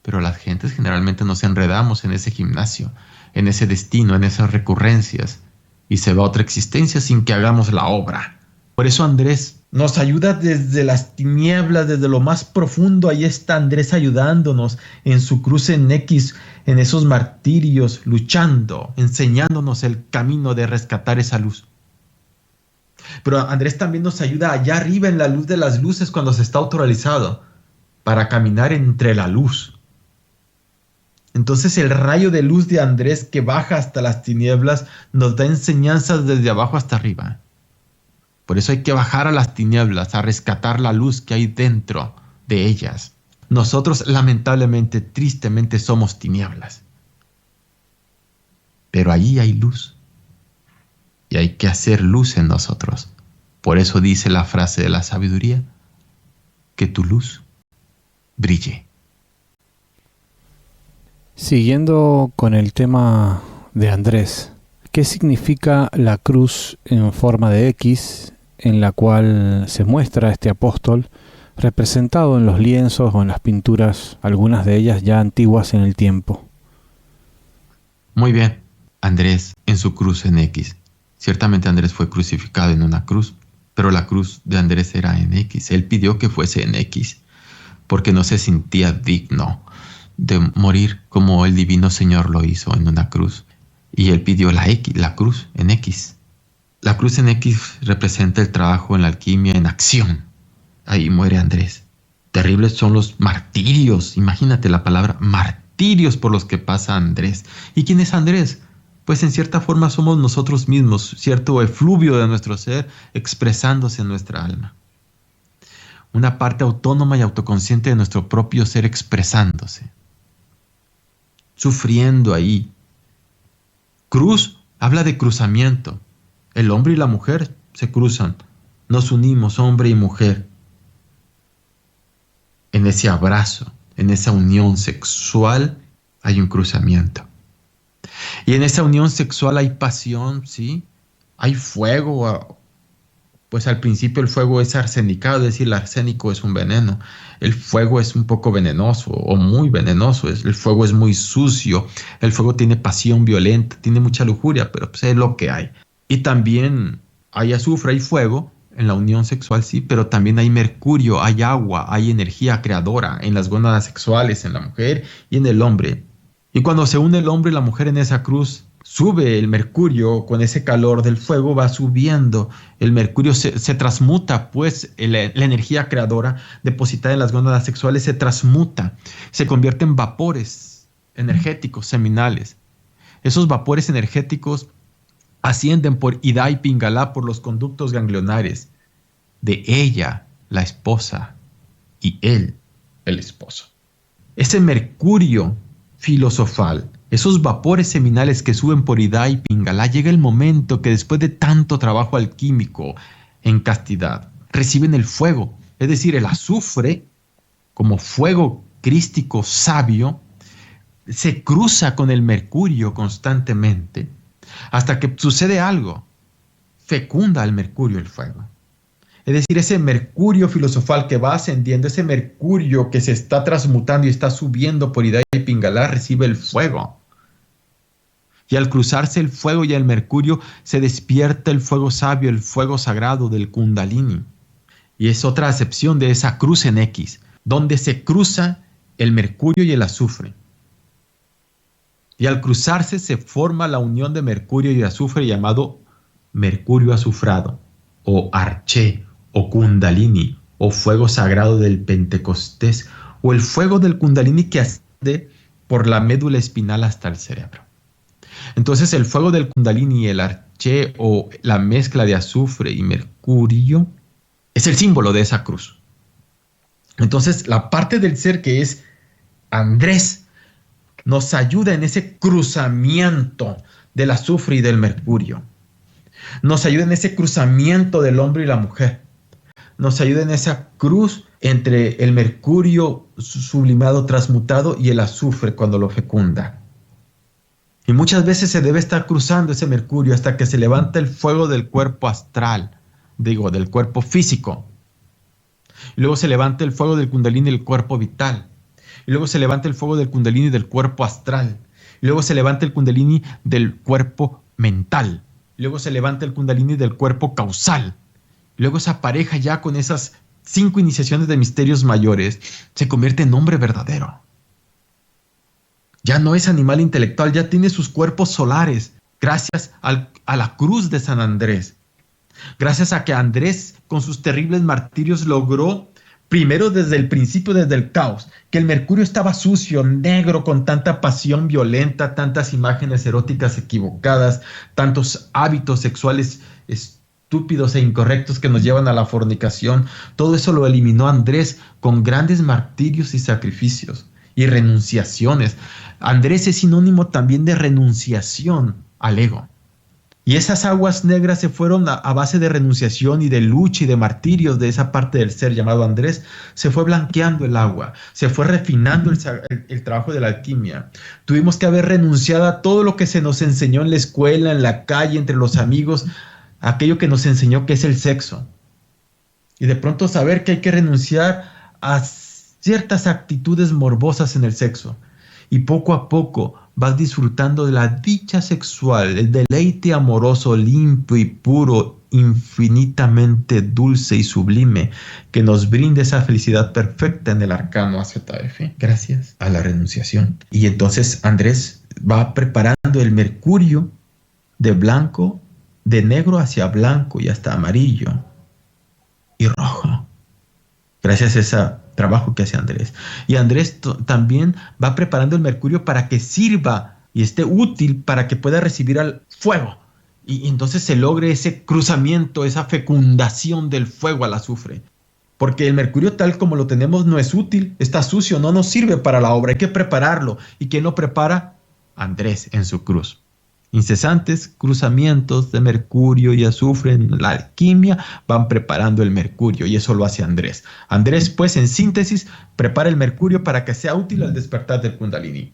Pero las gentes generalmente nos enredamos en ese gimnasio, en ese destino, en esas recurrencias, y se va a otra existencia sin que hagamos la obra. Por eso Andrés Nos ayuda desde las tinieblas, desde lo más profundo. Ahí está Andrés ayudándonos en su cruz en X, en esos martirios, luchando, enseñándonos el camino de rescatar esa luz. Pero Andrés también nos ayuda allá arriba en la luz de las luces cuando se está autorrealizado, para caminar entre la luz. Entonces el rayo de luz de Andrés que baja hasta las tinieblas nos da enseñanzas desde abajo hasta arriba. Por eso hay que bajar a las tinieblas, a rescatar la luz que hay dentro de ellas. Nosotros lamentablemente, tristemente somos tinieblas. Pero allí hay luz. Y hay que hacer luz en nosotros. Por eso dice la frase de la sabiduría, que tu luz brille. Siguiendo con el tema de Andrés, ¿qué significa la cruz en forma de X en la cual se muestra este apóstol representado en los lienzos o en las pinturas, algunas de ellas ya antiguas en el tiempo? Muy bien, Andrés en su cruz en X. Ciertamente Andrés fue crucificado en una cruz, pero la cruz de Andrés era en X. Él pidió que fuese en X porque no se sentía digno de morir como el divino Señor lo hizo en una cruz. Y él pidió la cruz en X. La cruz en X representa el trabajo en la alquimia en acción. Ahí muere Andrés. Terribles son los martirios. Imagínate la palabra martirios por los que pasa Andrés. ¿Y quién es Andrés? Pues en cierta forma somos nosotros mismos, cierto efluvio de nuestro ser expresándose en nuestra alma. Una parte autónoma y autoconsciente de nuestro propio ser expresándose. Sufriendo ahí. Cruz habla de cruzamiento. El hombre y la mujer se cruzan. Nos unimos, hombre y mujer. En ese abrazo, en esa unión sexual, hay un cruzamiento. Y en esa unión sexual hay pasión, ¿sí? Hay fuego. Pues al principio el fuego es arsenicado, es decir, el arsénico es un veneno. El fuego es un poco venenoso o muy venenoso. El fuego es muy sucio. El fuego tiene pasión violenta, tiene mucha lujuria, pero pues es lo que hay. Y también hay azufre, hay fuego en la unión sexual, sí, pero también hay mercurio, hay agua, hay energía creadora en las gónadas sexuales, en la mujer y en el hombre. Y cuando se une el hombre y la mujer en esa cruz, sube el mercurio con ese calor del fuego, va subiendo. El mercurio se transmuta, pues la energía creadora depositada en las gónadas sexuales se transmuta, se convierte en vapores energéticos seminales. Esos vapores energéticos ascienden por Ida y Pingala, por los conductos ganglionares de ella, la esposa, y él, el esposo. Ese mercurio filosofal, esos vapores seminales que suben por Ida y Pingala, llega el momento que después de tanto trabajo alquímico en castidad, reciben el fuego, es decir, el azufre, como fuego crístico sabio, se cruza con el mercurio constantemente, hasta que sucede algo, fecunda al mercurio el fuego. Es decir, ese mercurio filosofal que va ascendiendo, ese mercurio que se está transmutando y está subiendo por Ida y Pingala, recibe el fuego. Y al cruzarse el fuego y el mercurio, se despierta el fuego sabio, el fuego sagrado del Kundalini. Y es otra acepción de esa cruz en X, donde se cruza el mercurio y el azufre. Y al cruzarse se forma la unión de mercurio y azufre llamado mercurio azufrado, o arché, o Kundalini, o fuego sagrado del Pentecostés, o el fuego del Kundalini que asciende por la médula espinal hasta el cerebro. Entonces el fuego del Kundalini y el arché, o la mezcla de azufre y mercurio, es el símbolo de esa cruz. Entonces la parte del ser que es Andrés nos ayuda en ese cruzamiento del azufre y del mercurio. Nos ayuda en ese cruzamiento del hombre y la mujer. Nos ayuda en esa cruz entre el mercurio sublimado, transmutado, y el azufre cuando lo fecunda. Y muchas veces se debe estar cruzando ese mercurio hasta que se levanta el fuego del cuerpo astral, del cuerpo físico. Y luego se levanta el fuego del Kundalini del cuerpo vital. Y luego se levanta el fuego del Kundalini del cuerpo astral. Y luego se levanta el Kundalini del cuerpo mental. Y luego se levanta el Kundalini del cuerpo causal. Luego esa pareja ya con esas 5 iniciaciones de misterios mayores se convierte en hombre verdadero. Ya no es animal intelectual, ya tiene sus cuerpos solares, gracias a la cruz de San Andrés. Gracias a que Andrés, con sus terribles martirios, logró, primero desde el principio, desde el caos, que el mercurio estaba sucio, negro, con tanta pasión violenta, tantas imágenes eróticas equivocadas, tantos hábitos sexuales estúpidos e incorrectos que nos llevan a la fornicación. Todo eso lo eliminó Andrés con grandes martirios y sacrificios y renunciaciones. Andrés es sinónimo también de renunciación al ego. Y esas aguas negras se fueron a base de renunciación y de lucha y de martirios de esa parte del ser llamado Andrés. Se fue blanqueando el agua, se fue refinando el trabajo de la alquimia. Tuvimos que haber renunciado a todo lo que se nos enseñó en la escuela, en la calle, entre los amigos, aquello que nos enseñó que es el sexo. Y de pronto saber que hay que renunciar a ciertas actitudes morbosas en el sexo. Y poco a poco vas disfrutando de la dicha sexual, el deleite amoroso, limpio y puro, infinitamente dulce y sublime, que nos brinda esa felicidad perfecta en el arcano AZF, gracias a la renunciación. Y entonces Andrés va preparando el mercurio de blanco, de negro hacia blanco y hasta amarillo y rojo, gracias a ese trabajo que hace Andrés. Y Andrés también va preparando el mercurio para que sirva y esté útil para que pueda recibir al fuego. Y entonces se logre ese cruzamiento, esa fecundación del fuego al azufre. Porque el mercurio tal como lo tenemos no es útil, está sucio, no nos sirve para la obra, hay que prepararlo. ¿Y quién lo prepara? Andrés en su cruz. Incesantes cruzamientos de mercurio y azufre en la alquimia van preparando el mercurio, y eso lo hace Andrés. Andrés, pues, en síntesis, prepara el mercurio para que sea útil al despertar del Kundalini.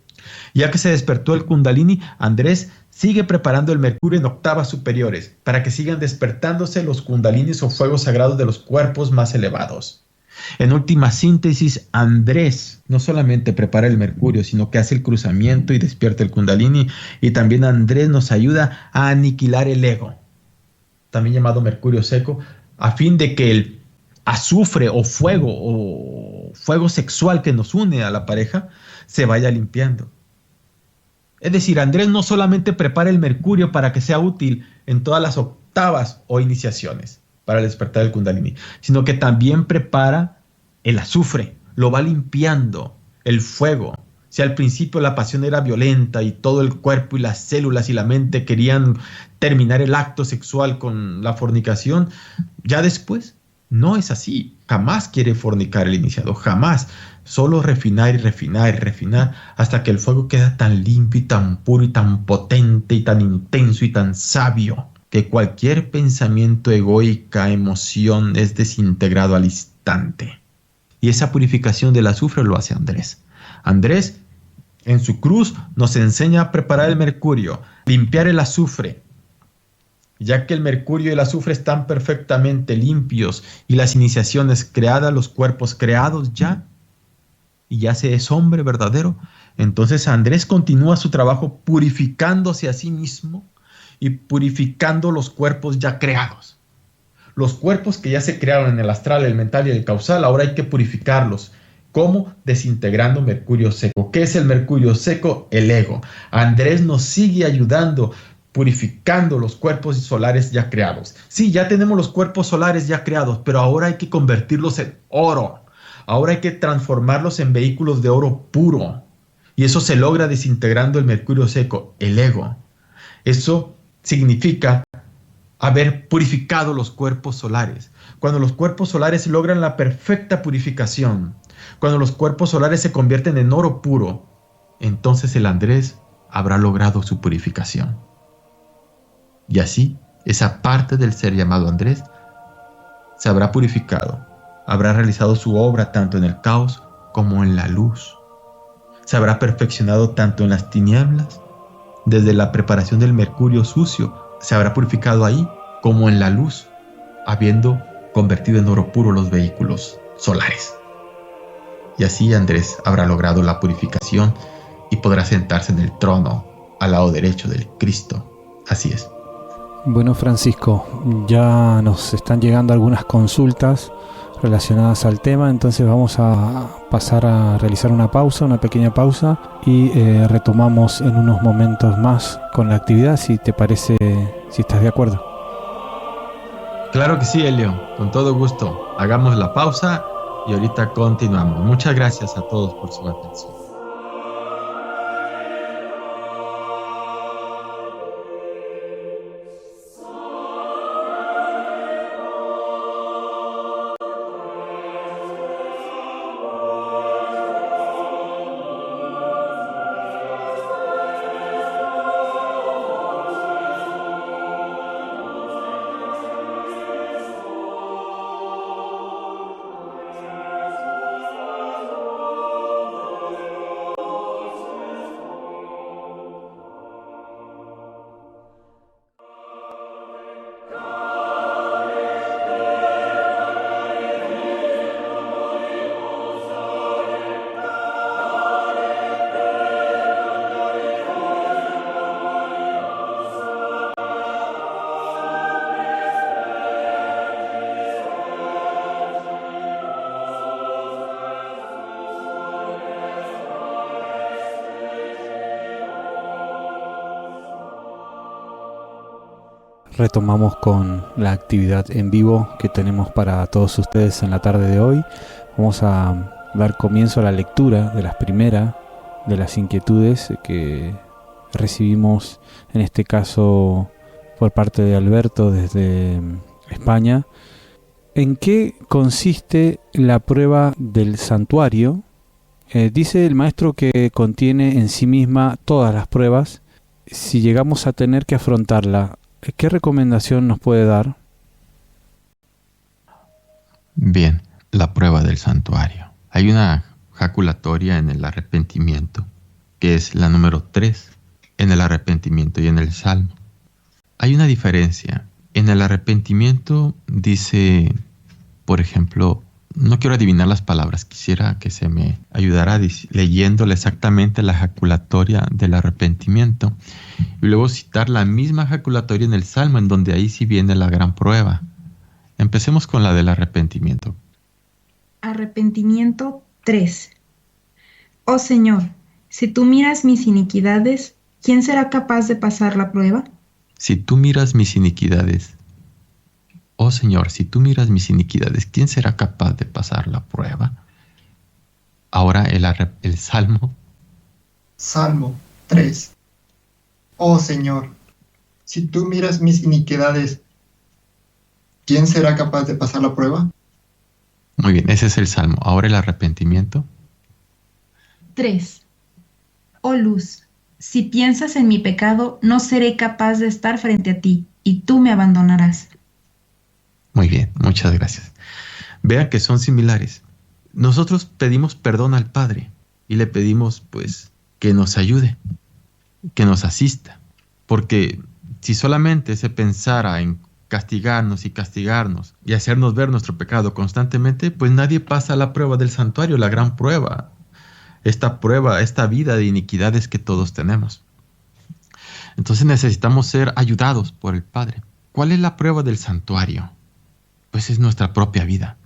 Ya que se despertó el Kundalini, Andrés sigue preparando el mercurio en octavas superiores para que sigan despertándose los Kundalinis o fuegos sagrados de los cuerpos más elevados. En última síntesis, Andrés no solamente prepara el mercurio, sino que hace el cruzamiento y despierta el Kundalini. Y también Andrés nos ayuda a aniquilar el ego, también llamado mercurio seco, a fin de que el azufre o fuego sexual que nos une a la pareja se vaya limpiando. Es decir, Andrés no solamente prepara el mercurio para que sea útil en todas las octavas o iniciaciones para el despertar del Kundalini, sino que también prepara el azufre, lo va limpiando, el fuego. Si al principio la pasión era violenta y todo el cuerpo y las células y la mente querían terminar el acto sexual con la fornicación, ya después no es así. Jamás quiere fornicar el iniciado, jamás. Solo refinar y refinar y refinar hasta que el fuego queda tan limpio y tan puro y tan potente y tan intenso y tan sabio que cualquier pensamiento egoica, emoción es desintegrado al instante. Y esa purificación del azufre lo hace Andrés. Andrés, en su cruz, nos enseña a preparar el mercurio, limpiar el azufre. Ya que el mercurio y el azufre están perfectamente limpios y las iniciaciones creadas, los cuerpos creados ya, y ya se es hombre verdadero, entonces Andrés continúa su trabajo purificándose a sí mismo y purificando los cuerpos ya creados. Los cuerpos que ya se crearon en el astral, el mental y el causal, ahora hay que purificarlos. ¿Cómo? Desintegrando mercurio seco. ¿Qué es el mercurio seco? El ego. Andrés nos sigue ayudando, purificando los cuerpos solares ya creados. Sí, ya tenemos los cuerpos solares ya creados, pero ahora hay que convertirlos en oro. Ahora hay que transformarlos en vehículos de oro puro. Y eso se logra desintegrando el mercurio seco, el ego. Eso significa haber purificado los cuerpos solares. Cuando los cuerpos solares logran la perfecta purificación, cuando los cuerpos solares se convierten en oro puro, entonces el Andrés habrá logrado su purificación. Y así, esa parte del ser llamado Andrés se habrá purificado, habrá realizado su obra tanto en el caos como en la luz. Se habrá perfeccionado tanto en las tinieblas, desde la preparación del mercurio sucio, se habrá purificado ahí, como en la luz, habiendo convertido en oro puro los vehículos solares. Y así Andrés habrá logrado la purificación y podrá sentarse en el trono al lado derecho del Cristo. Así es. Bueno, Francisco, ya nos están llegando algunas consultas relacionadas al tema, entonces vamos a pasar a realizar una pequeña pausa, y retomamos en unos momentos más con la actividad, si te parece, si estás de acuerdo. Claro que sí, Elio, con todo gusto. Hagamos la pausa y ahorita continuamos. Muchas gracias a todos por su atención. Retomamos con la actividad en vivo que tenemos para todos ustedes en la tarde de hoy. Vamos a dar comienzo a la lectura de las primeras de las inquietudes que recibimos, en este caso por parte de Alberto desde España. ¿En qué consiste la prueba del santuario? Dice el maestro que contiene en sí misma todas las pruebas. Si llegamos a tener que afrontarla, ¿qué recomendación nos puede dar? Bien, la prueba del santuario. Hay una jaculatoria en el arrepentimiento, que es la número 3, en el arrepentimiento y en el Salmo. Hay una diferencia. En el arrepentimiento dice, por ejemplo, no quiero adivinar las palabras, quisiera que se me ayudara leyéndole exactamente la jaculatoria del arrepentimiento y luego citar la misma jaculatoria en el Salmo, en donde ahí sí viene la gran prueba. Empecemos con la del arrepentimiento. Arrepentimiento 3. Oh Señor, si tú miras mis iniquidades, ¿quién será capaz de pasar la prueba? Si tú miras mis iniquidades, oh Señor, si tú miras mis iniquidades, ¿quién será capaz de pasar la prueba? Ahora el Salmo. Salmo 3. Oh Señor, si tú miras mis iniquidades, ¿quién será capaz de pasar la prueba? Muy bien, ese es el Salmo. Ahora el arrepentimiento. 3. Oh luz, si piensas en mi pecado, no seré capaz de estar frente a ti, y tú me abandonarás. Muy bien, muchas gracias. Vean que son similares. Nosotros pedimos perdón al Padre y le pedimos, pues, que nos ayude, que nos asista. Porque si solamente se pensara en castigarnos y hacernos ver nuestro pecado constantemente, pues nadie pasa la prueba del santuario, la gran prueba, esta vida de iniquidades que todos tenemos. Entonces necesitamos ser ayudados por el Padre. ¿Cuál es la prueba del santuario? Pues es nuestra propia vida.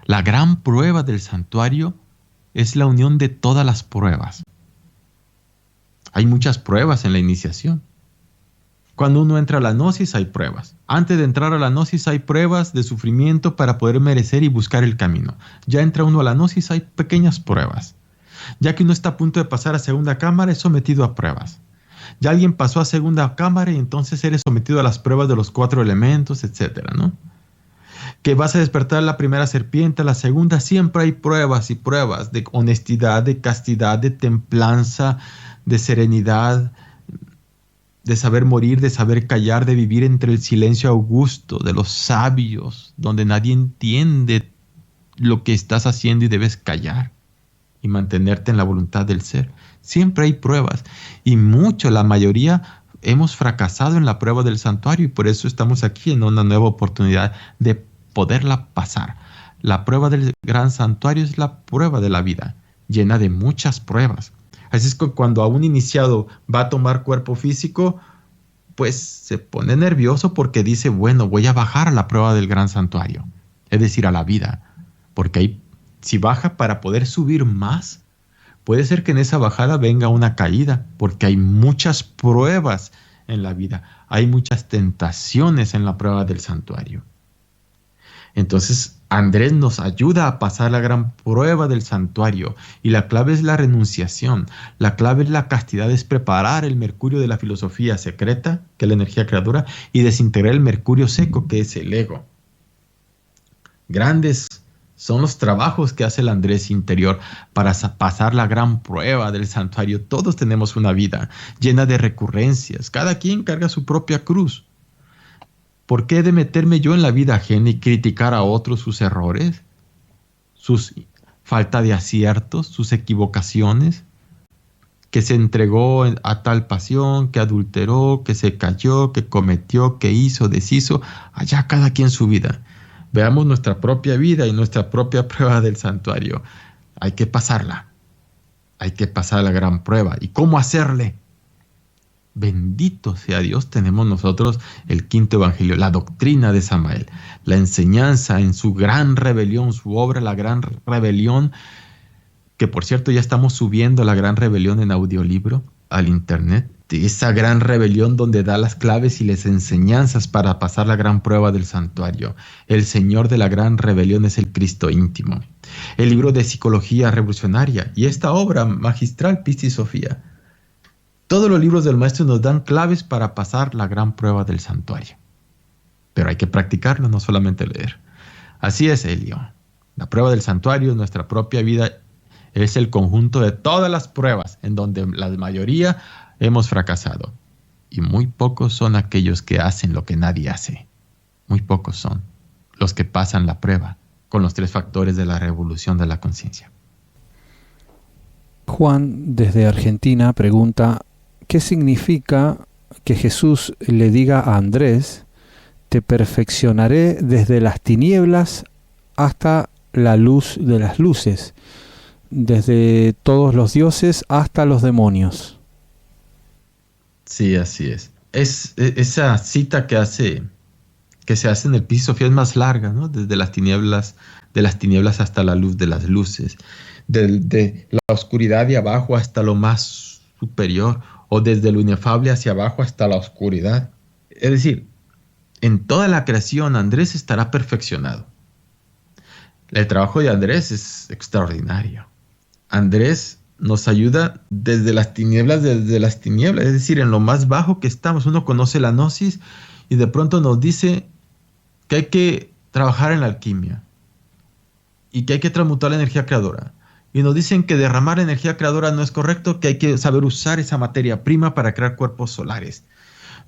La gran prueba del santuario es la unión de todas las pruebas. Hay muchas pruebas en la iniciación. Cuando uno entra a la gnosis hay pruebas. Antes de entrar a la gnosis hay pruebas de sufrimiento para poder merecer y buscar el camino. Ya entra uno a la gnosis, hay pequeñas pruebas. Ya que uno está a punto de pasar a segunda cámara, es sometido a pruebas. Ya alguien pasó a segunda cámara y entonces eres sometido a las pruebas de los 4 elementos, etcétera, ¿no? Que vas a despertar la primera serpiente, la segunda, siempre hay pruebas y pruebas de honestidad, de castidad, de templanza, de serenidad, de saber morir, de saber callar, de vivir entre el silencio augusto de los sabios, donde nadie entiende lo que estás haciendo y debes callar y mantenerte en la voluntad del ser. Siempre hay pruebas y la mayoría hemos fracasado en la prueba del santuario y por eso estamos aquí en una nueva oportunidad de poderla pasar. La prueba del gran santuario es la prueba de la vida, llena de muchas pruebas. Así es que cuando a un iniciado va a tomar cuerpo físico, después se pone nervioso porque dice, bueno, voy a bajar a la prueba del gran santuario, es decir, a la vida, porque ahí, si baja para poder subir más, puede ser que en esa bajada venga una caída, porque hay muchas pruebas en la vida, hay muchas tentaciones en la prueba del santuario. Entonces, Andrés nos ayuda a pasar la gran prueba del santuario, y la clave es la renunciación, la clave es la castidad, es preparar el mercurio de la filosofía secreta, que es la energía creadora, y desintegrar el mercurio seco, que es el ego. Grandes son los trabajos que hace el Andrés interior para pasar la gran prueba del santuario. Todos tenemos una vida llena de recurrencias, cada quien carga su propia cruz. ¿Por qué he de meterme yo en la vida ajena y criticar a otros sus errores, sus falta de aciertos, sus equivocaciones? Que se entregó a tal pasión, que adulteró, que se cayó, que cometió, que hizo, deshizo. Allá cada quien su vida. Veamos nuestra propia vida y nuestra propia prueba del santuario. Hay que pasarla. Hay que pasar la gran prueba. ¿Y cómo hacerle? Bendito sea Dios, tenemos nosotros el quinto evangelio, la doctrina de Samael, la enseñanza en su gran rebelión, su obra, la gran rebelión, que por cierto ya estamos subiendo la gran rebelión en audiolibro al internet, de esa gran rebelión donde da las claves y las enseñanzas para pasar la gran prueba del santuario. El Señor de la gran rebelión es el Cristo íntimo. El libro de psicología revolucionaria y esta obra magistral, Pistis Sophia. Todos los libros del maestro nos dan claves para pasar la gran prueba del santuario. Pero hay que practicarlo, no solamente leer. Así es, Elio. La prueba del santuario, nuestra propia vida, es el conjunto de todas las pruebas en donde la mayoría hemos fracasado. Y muy pocos son aquellos que hacen lo que nadie hace. Muy pocos son los que pasan la prueba con los 3 factores de la revolución de la conciencia. Juan, desde Argentina, pregunta: ¿qué significa que Jesús le diga a Andrés: te perfeccionaré desde las tinieblas hasta la luz de las luces, desde todos los dioses hasta los demonios? Sí, así es. Esa cita que se hace en el Pistis Sophia es más larga, ¿no? Desde las tinieblas, de las tinieblas hasta la luz de las luces, de la oscuridad de abajo hasta lo más superior, o desde lo inefable hacia abajo hasta la oscuridad. Es decir, en toda la creación Andrés estará perfeccionado. El trabajo de Andrés es extraordinario. Andrés nos ayuda desde las tinieblas, es decir, en lo más bajo que estamos. Uno conoce la gnosis y de pronto nos dice que hay que trabajar en la alquimia y que hay que transmutar la energía creadora. Y nos dicen que derramar energía creadora no es correcto, que hay que saber usar esa materia prima para crear cuerpos solares.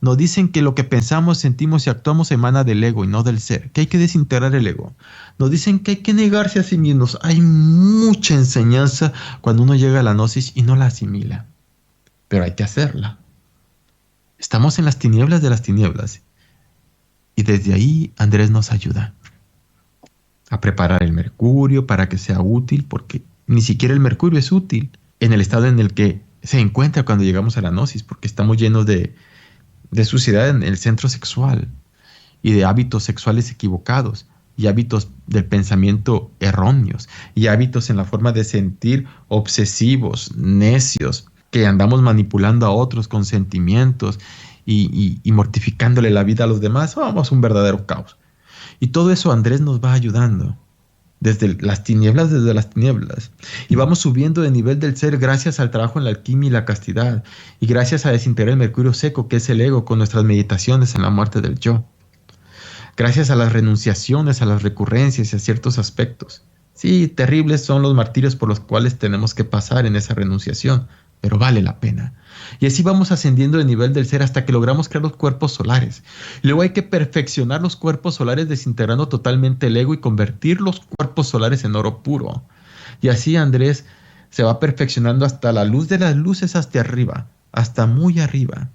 Nos dicen que lo que pensamos, sentimos y actuamos emana del ego y no del ser, que hay que desintegrar el ego. Nos dicen que hay que negarse a sí mismos. Hay mucha enseñanza cuando uno llega a la gnosis y no la asimila. Pero hay que hacerla. Estamos en las tinieblas de las tinieblas. Y desde ahí Andrés nos ayuda a preparar el mercurio para que sea útil, porque ni siquiera el mercurio es útil en el estado en el que se encuentra cuando llegamos a la gnosis, porque estamos llenos de suciedad en el centro sexual y de hábitos sexuales equivocados y hábitos del pensamiento erróneos y hábitos en la forma de sentir obsesivos, necios, que andamos manipulando a otros con sentimientos y mortificándole la vida a los demás. Vamos a un verdadero caos. Y todo eso Andrés nos va ayudando desde las tinieblas, y vamos subiendo de nivel del ser gracias al trabajo en la alquimia y la castidad, y gracias a desintegrar el mercurio seco que es el ego con nuestras meditaciones en la muerte del yo, gracias a las renunciaciones, a las recurrencias y a ciertos aspectos. Sí, terribles son los martirios por los cuales tenemos que pasar en esa renunciación, pero vale la pena. Y así vamos ascendiendo de nivel del ser hasta que logramos crear los cuerpos solares. Luego hay que perfeccionar los cuerpos solares desintegrando totalmente el ego y convertir los cuerpos solares en oro puro. Y así Andrés se va perfeccionando hasta la luz de las luces, hasta arriba, hasta muy arriba,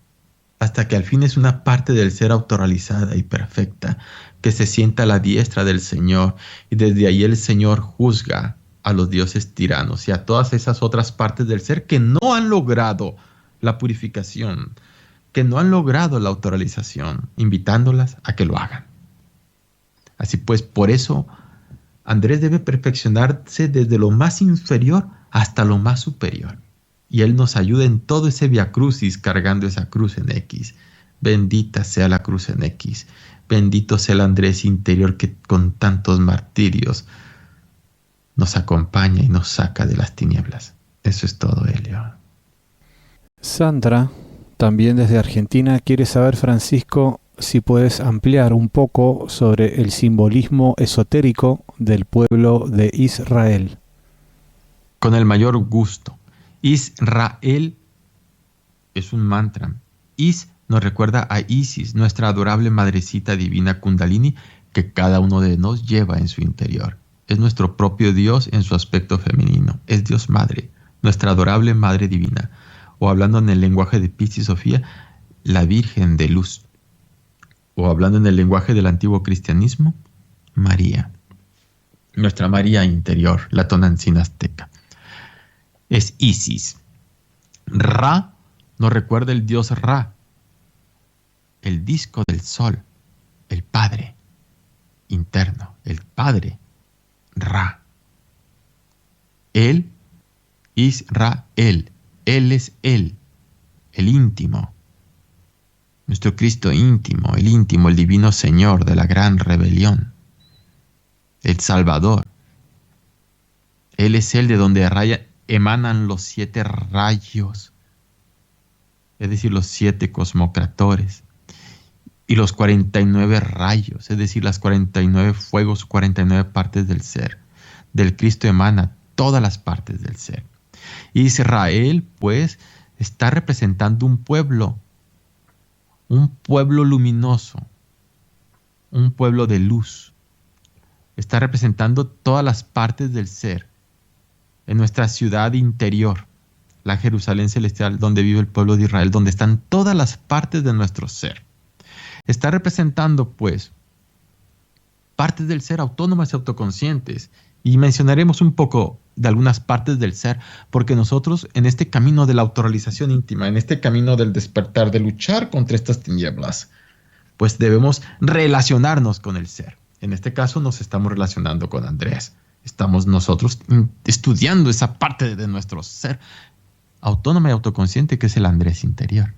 hasta que al fin es una parte del ser autorrealizada y perfecta, que se sienta a la diestra del Señor, y desde ahí el Señor juzga a los dioses tiranos y a todas esas otras partes del ser que no han logrado la purificación que no han logrado la autorrealización, invitándolas a que lo hagan. Así pues, por eso Andrés debe perfeccionarse desde lo más inferior hasta lo más superior. Y él nos ayuda en todo ese Via Crucis, cargando esa cruz en X. Bendita sea la cruz en X. Bendito sea el Andrés interior que con tantos martirios nos acompaña y nos saca de las tinieblas. Eso es todo, Helio. Sandra, también desde Argentina, quiere saber, Francisco, si puedes ampliar un poco sobre el simbolismo esotérico del pueblo de Israel. Con el mayor gusto. Israel es un mantra. Is nos recuerda a Isis, nuestra adorable madrecita divina Kundalini, que cada uno de nos lleva en su interior. Es nuestro propio Dios en su aspecto femenino. Es Dios Madre, nuestra adorable Madre Divina. O hablando en el lenguaje de Piscis Sofía, la Virgen de Luz. O hablando en el lenguaje del antiguo cristianismo, María. Nuestra María interior, la Tonantzin azteca. Es Isis. Ra nos recuerda el dios Ra, el disco del sol, el Padre interno, el Padre Ra. Él, Israel, Él es Él, el íntimo, nuestro Cristo íntimo, el divino Señor de la gran rebelión, el Salvador. Él es el de donde emanan los 7 rayos, es decir, los 7 cosmocratores, y los 49 rayos, es decir, las 49 fuegos, 49 partes del ser. Del Cristo emana todas las partes del ser. Israel, pues, está representando un pueblo luminoso, un pueblo de luz. Está representando todas las partes del ser. En nuestra ciudad interior, la Jerusalén celestial, donde vive el pueblo de Israel, donde están todas las partes de nuestro ser. Está representando, pues, partes del ser autónomas y autoconscientes. Y mencionaremos un poco de algunas partes del ser, porque nosotros en este camino de la autorrealización íntima, en este camino del despertar, de luchar contra estas tinieblas, pues debemos relacionarnos con el ser. En este caso nos estamos relacionando con Andrés. Estamos nosotros estudiando esa parte de nuestro ser autónoma y autoconsciente que es el Andrés interior.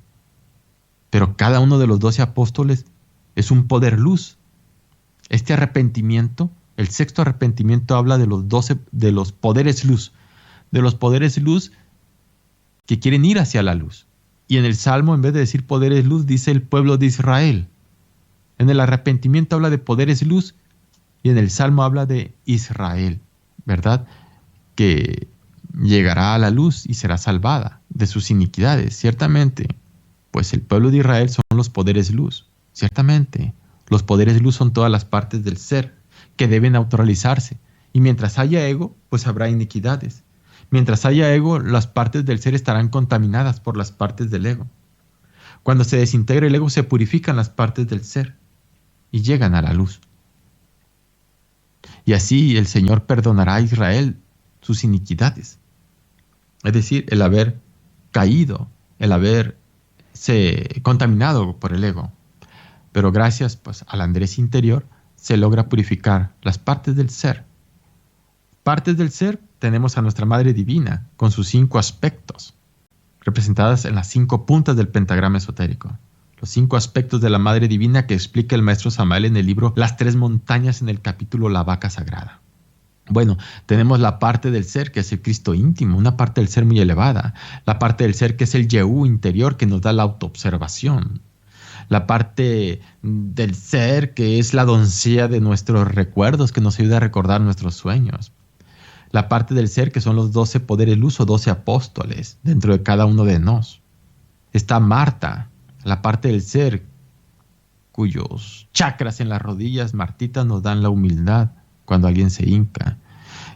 Pero cada uno de los 12 apóstoles es un poder luz. Este arrepentimiento, el sexto arrepentimiento, habla de los 12, de los poderes luz que quieren ir hacia la luz. Y en el Salmo, en vez de decir poderes luz, dice el pueblo de Israel. En el arrepentimiento habla de poderes luz y en el Salmo habla de Israel, ¿verdad? Que llegará a la luz y será salvada de sus iniquidades, ciertamente. Pues el pueblo de Israel son los poderes luz, ciertamente. Los poderes luz son todas las partes del ser que deben autorrealizarse. Y mientras haya ego, pues habrá iniquidades. Mientras haya ego, las partes del ser estarán contaminadas por las partes del ego. Cuando se desintegra el ego, se purifican las partes del ser y llegan a la luz. Y así el Señor perdonará a Israel sus iniquidades. Es decir, el haber caído, el haberse contaminado por el ego. Pero gracias, pues, al Andrés interior se logra purificar las partes del ser. Partes del ser tenemos a nuestra Madre Divina con sus 5 aspectos, representadas en las 5 puntas del pentagrama esotérico. Los 5 aspectos de la Madre Divina que explica el maestro Samael en el libro Las 3 montañas, en el capítulo La vaca sagrada. Bueno, tenemos la parte del ser que es el Cristo íntimo, una parte del ser muy elevada. La parte del ser que es el Yehú interior, que nos da la autoobservación. La parte del ser que es la doncella de nuestros recuerdos, que nos ayuda a recordar nuestros sueños. La parte del ser que son los 12 poderes luz o 12 apóstoles dentro de cada uno de nos. Está Marta, la parte del ser cuyos chakras en las rodillas, Martita, nos dan la humildad cuando alguien se hinca.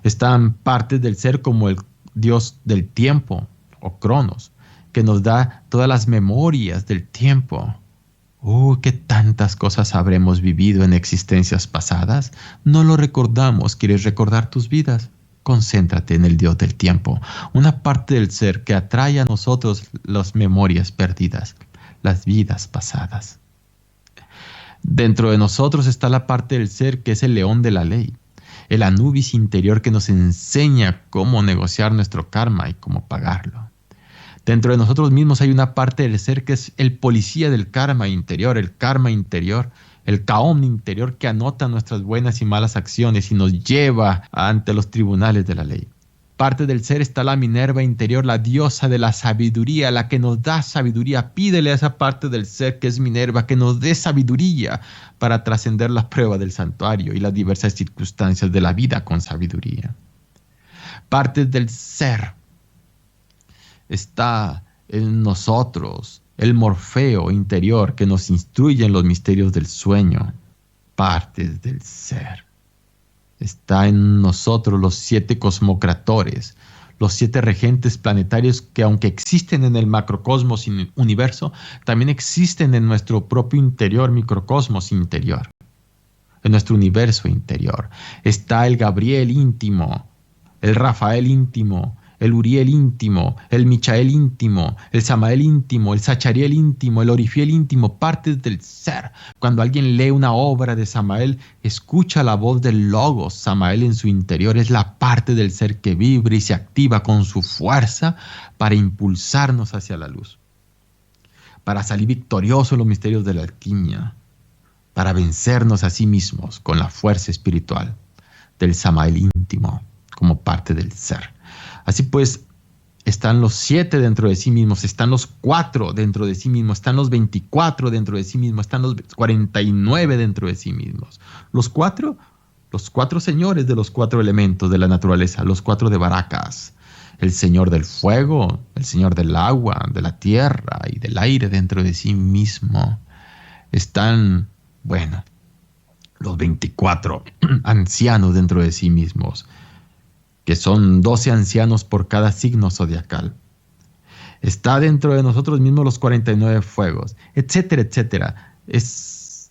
Están partes del ser como el Dios del tiempo o Cronos, que nos da todas las memorias del tiempo. ¡Qué tantas cosas habremos vivido en existencias pasadas! No lo recordamos. ¿Quieres recordar tus vidas? Concéntrate en el Dios del tiempo, una parte del ser que atrae a nosotros las memorias perdidas, las vidas pasadas. Dentro de nosotros está la parte del ser que es el león de la ley, el Anubis interior que nos enseña cómo negociar nuestro karma y cómo pagarlo. Dentro de nosotros mismos hay una parte del ser que es el policía del karma interior, el karma interior, el kaom interior que anota nuestras buenas y malas acciones y nos lleva ante los tribunales de la ley. Parte del ser está la Minerva interior, la diosa de la sabiduría, la que nos da sabiduría. Pídele a esa parte del ser que es Minerva que nos dé sabiduría para trascender las pruebas del santuario y las diversas circunstancias de la vida con sabiduría. Parte del ser está en nosotros, el Morfeo interior que nos instruye en los misterios del sueño. Partes del ser. Está en nosotros los 7 cosmocratores, los 7 regentes planetarios que aunque existen en el macrocosmos universo, también existen en nuestro propio interior, microcosmos interior, en nuestro universo interior. Está el Gabriel íntimo, el Rafael íntimo, el Uriel íntimo, el Michael íntimo, el Samael íntimo, el Sachariel íntimo, el Orifiel íntimo, partes del ser. Cuando alguien lee una obra de Samael, escucha la voz del Logos. Samael en su interior es la parte del ser que vibra y se activa con su fuerza para impulsarnos hacia la luz, para salir victoriosos en los misterios de la alquimia, para vencernos a sí mismos con la fuerza espiritual del Samael íntimo como parte del ser. Así pues, están los 7 dentro de sí mismos, están los 4 dentro de sí mismos, están los 24 dentro de sí mismos, están los 49 dentro de sí mismos. Los cuatro señores de los 4 elementos de la naturaleza, los 4 de Baracas, el señor del fuego, el señor del agua, de la tierra y del aire dentro de sí mismo. Están, los 24 ancianos dentro de sí mismos, que son 12 ancianos por cada signo zodiacal. Está dentro de nosotros mismos los 49 fuegos, etcétera, etcétera. Es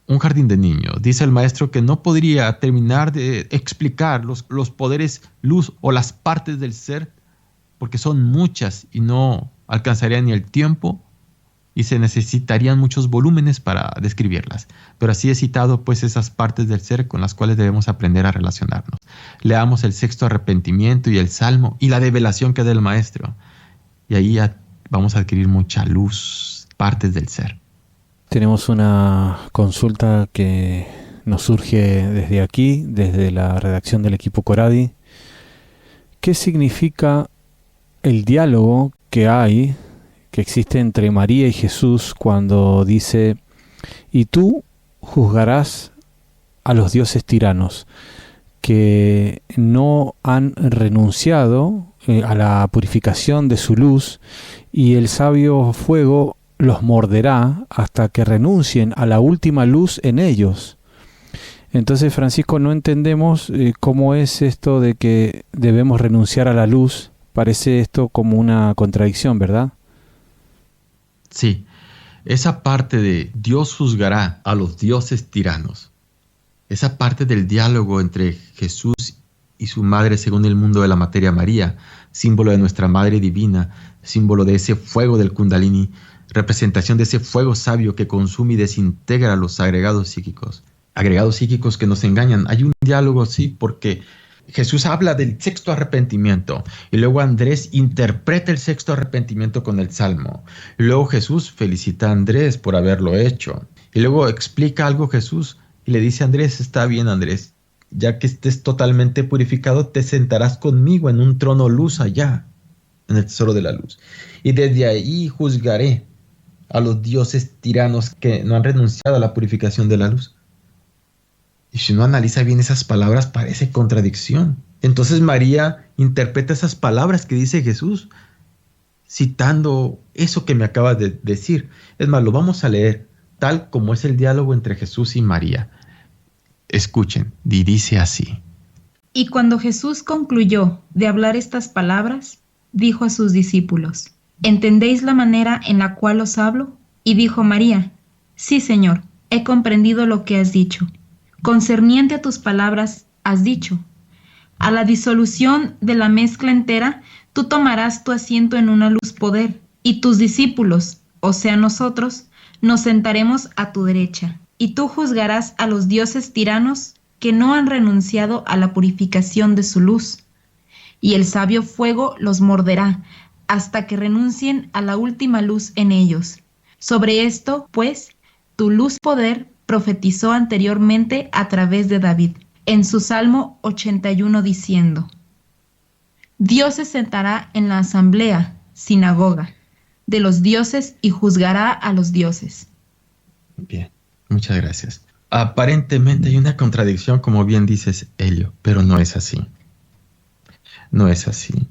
un jardín de niños. Dice el maestro que no podría terminar de explicar los poderes luz o las partes del ser, porque son muchas y no alcanzaría ni el tiempo y se necesitarían muchos volúmenes para describirlas. Pero así he citado pues esas partes del ser con las cuales debemos aprender a relacionarnos. Leamos el 6º arrepentimiento y el Salmo y la develación que da el maestro. Y ahí vamos a adquirir mucha luz, partes del ser. Tenemos una consulta que nos surge desde aquí, desde la redacción del equipo Coradi. ¿Qué significa el diálogo que existe entre María y Jesús cuando dice: y tú juzgarás a los dioses tiranos que no han renunciado a la purificación de su luz, y el sabio fuego los morderá hasta que renuncien a la última luz en ellos? Entonces, Francisco, no entendemos cómo es esto de que debemos renunciar a la luz. Parece esto como una contradicción, ¿verdad? Sí, esa parte de Dios juzgará a los dioses tiranos, esa parte del diálogo entre Jesús y su madre según el mundo de la materia María, símbolo de nuestra Madre Divina, símbolo de ese fuego del Kundalini, representación de ese fuego sabio que consume y desintegra los agregados psíquicos que nos engañan. Hay un diálogo, sí, porque Jesús habla del 6º arrepentimiento y luego Andrés interpreta el 6º arrepentimiento con el Salmo. Y luego Jesús felicita a Andrés por haberlo hecho. Y luego explica algo Jesús y le dice a Andrés: está bien, Andrés, ya que estés totalmente purificado, te sentarás conmigo en un trono luz allá, en el tesoro de la luz. Y desde ahí juzgaré a los dioses tiranos que no han renunciado a la purificación de la luz. Y si uno analiza bien esas palabras, parece contradicción. Entonces María interpreta esas palabras que dice Jesús, citando eso que me acabas de decir. Es más, lo vamos a leer tal como es el diálogo entre Jesús y María. Escuchen, y dice así: Y cuando Jesús concluyó de hablar estas palabras, dijo a sus discípulos: ¿entendéis la manera en la cual os hablo? Y dijo María: sí, Señor, he comprendido lo que has dicho. Concerniente a tus palabras, has dicho: a la disolución de la mezcla entera, tú tomarás tu asiento en una luz poder, y tus discípulos, o sea nosotros, nos sentaremos a tu derecha, y tú juzgarás a los dioses tiranos que no han renunciado a la purificación de su luz, y el sabio fuego los morderá hasta que renuncien a la última luz en ellos. Sobre esto, pues, tu luz poder profetizó anteriormente a través de David, en su Salmo 81 diciendo: Dios se sentará en la asamblea, sinagoga, de los dioses y juzgará a los dioses. Bien, muchas gracias. Aparentemente hay una contradicción, como bien dices, Elio, pero no es así. No es así.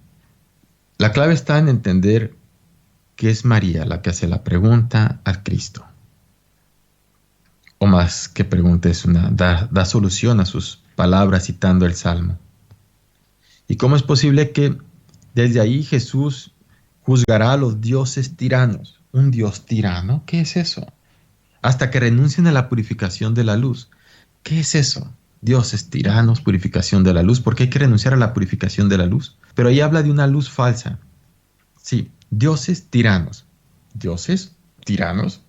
La clave está en entender que es María la que hace la pregunta a Cristo. O más que pregunta, da solución a sus palabras citando el Salmo. ¿Y cómo es posible que desde ahí Jesús juzgará a los dioses tiranos? ¿Un dios tirano? ¿Qué es eso? Hasta que renuncien a la purificación de la luz. ¿Qué es eso? Dioses tiranos, purificación de la luz. ¿Por qué hay que renunciar a la purificación de la luz? Pero ahí habla de una luz falsa. Sí, dioses tiranos. ¿Dioses tiranos?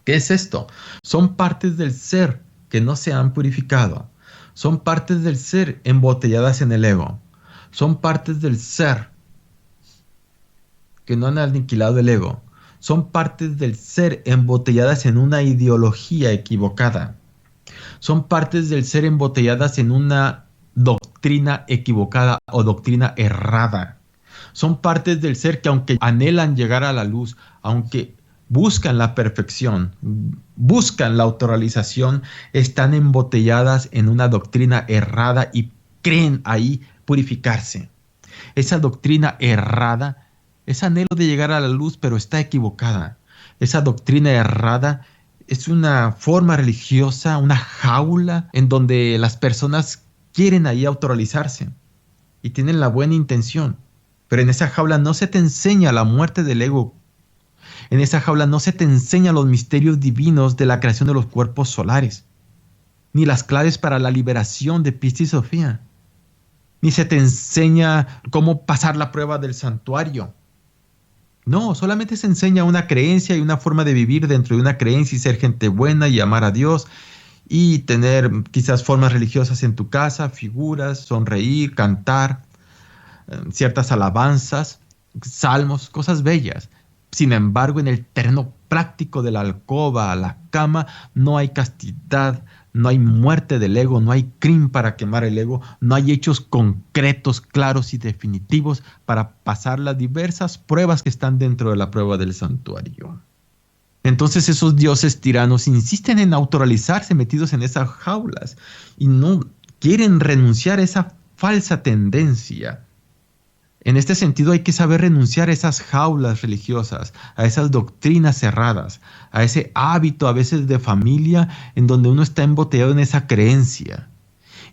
¿Qué es esto? Son partes del ser que no se han purificado. Son partes del ser embotelladas en el ego. Son partes del ser que no han aniquilado el ego. Son partes del ser embotelladas en una ideología equivocada. Son partes del ser embotelladas en una doctrina equivocada o doctrina errada. Son partes del ser que, aunque anhelan llegar a la luz, aunque buscan la perfección, buscan la autorrealización, están embotelladas en una doctrina errada y creen ahí purificarse. Esa doctrina errada, ese anhelo de llegar a la luz, pero está equivocada. Esa doctrina errada es una forma religiosa, una jaula en donde las personas quieren ahí autorrealizarse y tienen la buena intención. Pero en esa jaula no se te enseña la muerte del ego. En esa jaula no se te enseña los misterios divinos de la creación de los cuerpos solares, ni las claves para la liberación de Piscis y Sofía, ni se te enseña cómo pasar la prueba del santuario. No, solamente se enseña una creencia y una forma de vivir dentro de una creencia y ser gente buena y amar a Dios y tener quizás formas religiosas en tu casa, figuras, sonreír, cantar, ciertas alabanzas, salmos, cosas bellas. Sin embargo, en el terreno práctico de la alcoba a la cama no hay castidad, no hay muerte del ego, no hay crimen para quemar el ego, no hay hechos concretos, claros y definitivos para pasar las diversas pruebas que están dentro de la prueba del santuario. Entonces esos dioses tiranos insisten en autorrealizarse metidos en esas jaulas y no quieren renunciar a esa falsa tendencia. En este sentido hay que saber renunciar a esas jaulas religiosas, a esas doctrinas cerradas, a ese hábito a veces de familia en donde uno está embotellado en esa creencia.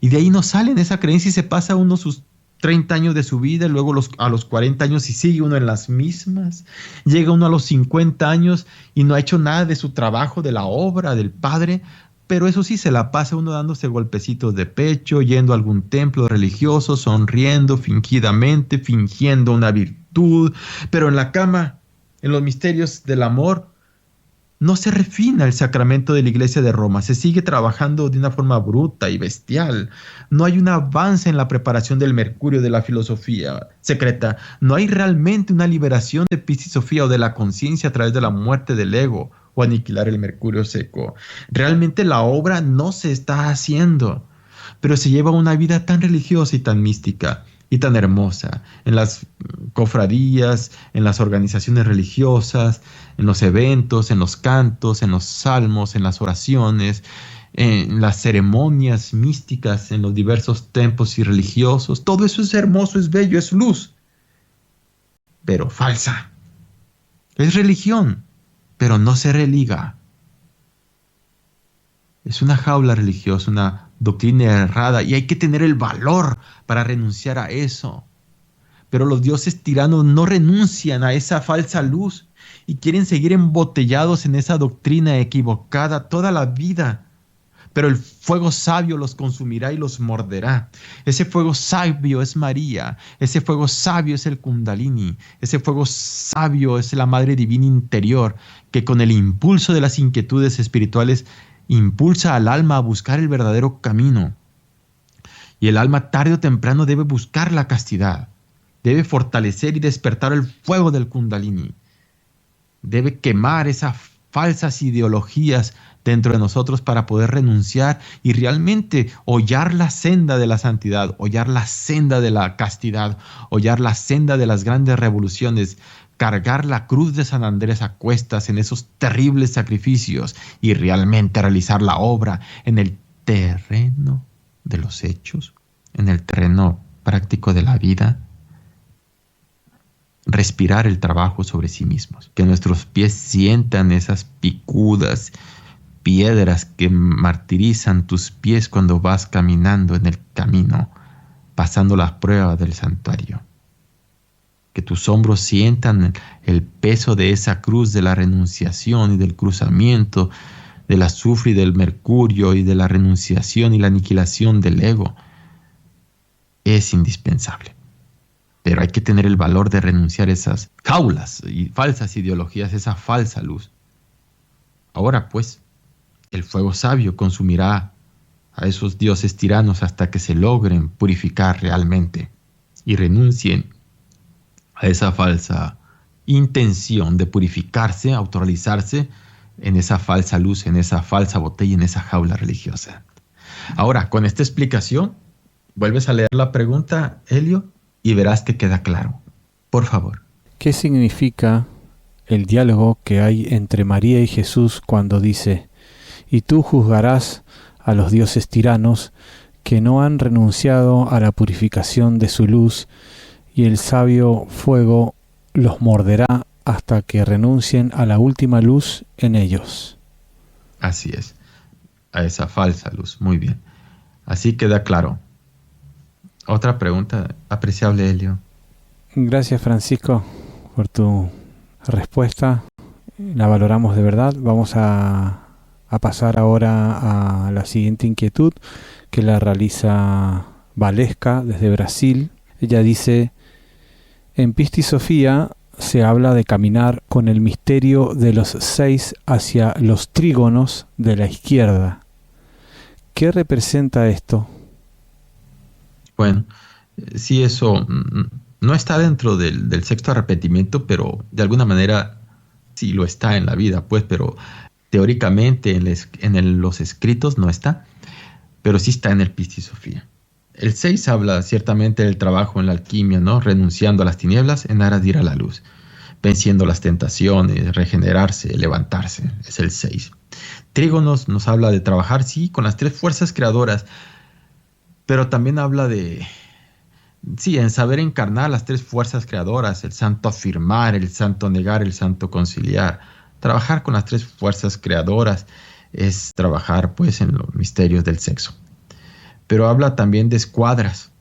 Y de ahí no sale en esa creencia y se pasa uno sus 30 años de su vida, luego a los 40 años y sigue uno en las mismas. Llega uno a los 50 años y no ha hecho nada de su trabajo, de la obra del Padre. Pero eso sí, se la pasa uno dándose golpecitos de pecho, yendo a algún templo religioso, sonriendo fingidamente, fingiendo una virtud. Pero en la cama, en los misterios del amor, no se refina el sacramento de la Iglesia de Roma. Se sigue trabajando de una forma bruta y bestial. No hay un avance en la preparación del mercurio de la filosofía secreta. No hay realmente una liberación de Piscis y Sofía o de la conciencia a través de la muerte del ego o aniquilar el mercurio seco. Realmente la obra no se está haciendo, pero se lleva una vida tan religiosa y tan mística y tan hermosa en las cofradías, en las organizaciones religiosas, en los eventos, en los cantos, en los salmos, en las oraciones, en las ceremonias místicas, en los diversos templos y religiosos. Todo eso es hermoso, es bello, es luz, pero falsa. Es religión, pero no se religa. Es una jaula religiosa, una doctrina errada, y hay que tener el valor para renunciar a eso. Pero los dioses tiranos no renuncian a esa falsa luz y quieren seguir embotellados en esa doctrina equivocada toda la vida. pero el fuego sabio los consumirá y los morderá. Ese fuego sabio es María, ese fuego sabio es el Kundalini, ese fuego sabio es la Madre Divina interior, que con el impulso de las inquietudes espirituales impulsa al alma a buscar el verdadero camino. Y el alma tarde o temprano debe buscar la castidad, debe fortalecer y despertar el fuego del Kundalini, debe quemar esas falsas ideologías dentro de nosotros para poder renunciar y realmente hollar la senda de la santidad, hollar la senda de la castidad, hollar la senda de las grandes revoluciones, cargar la cruz de San Andrés a cuestas en esos terribles sacrificios y realmente realizar la obra en el terreno de los hechos, en el terreno práctico de la vida. Respirar el trabajo sobre sí mismos, que nuestros pies sientan esas picudas piedras que martirizan tus pies cuando vas caminando en el camino, pasando las pruebas del santuario. Que tus hombros sientan el peso de esa cruz de la renunciación y del cruzamiento, del azufre y del mercurio y de la renunciación y la aniquilación del ego. Es indispensable. Pero hay que tener el valor de renunciar a esas jaulas y falsas ideologías, esa falsa luz. Ahora pues, el fuego sabio consumirá a esos dioses tiranos hasta que se logren purificar realmente y renuncien a esa falsa intención de purificarse, autorrealizarse en esa falsa luz, en esa falsa botella, en esa jaula religiosa. Ahora, con esta explicación, vuelves a leer la pregunta, Helio, y verás que queda claro. Por favor. ¿Qué significa el diálogo que hay entre María y Jesús cuando dice: y tú juzgarás a los dioses tiranos que no han renunciado a la purificación de su luz, y el sabio fuego los morderá hasta que renuncien a la última luz en ellos? Así es, a esa falsa luz. Muy bien. Así queda claro. Otra pregunta, apreciable Helio. Gracias, Francisco, por tu respuesta. La valoramos de verdad. Vamos a pasar ahora a la siguiente inquietud, que la realiza Valesca desde Brasil. Ella dice: en Pistis Sophia se habla de caminar con el misterio de los 6 hacia los trígonos de la izquierda. ¿Qué representa esto? Bueno, sí, eso no está dentro del sexto arrepentimiento, pero de alguna manera sí lo está en la vida, pues, pero teóricamente en los escritos no está, pero sí está en el Pistis Sophia. El 6 habla ciertamente del trabajo en la alquimia, ¿no? Renunciando a las tinieblas en aras de ir a la luz, venciendo las tentaciones, regenerarse, levantarse, es el 6. Trígonos nos habla de trabajar, sí, con las 3 fuerzas creadoras, pero también habla de, sí, en saber encarnar las 3 fuerzas creadoras, el santo afirmar, el santo negar, el santo conciliar. Trabajar con las 3 fuerzas creadoras es trabajar, pues, en los misterios del sexo. Pero habla también de escuadras.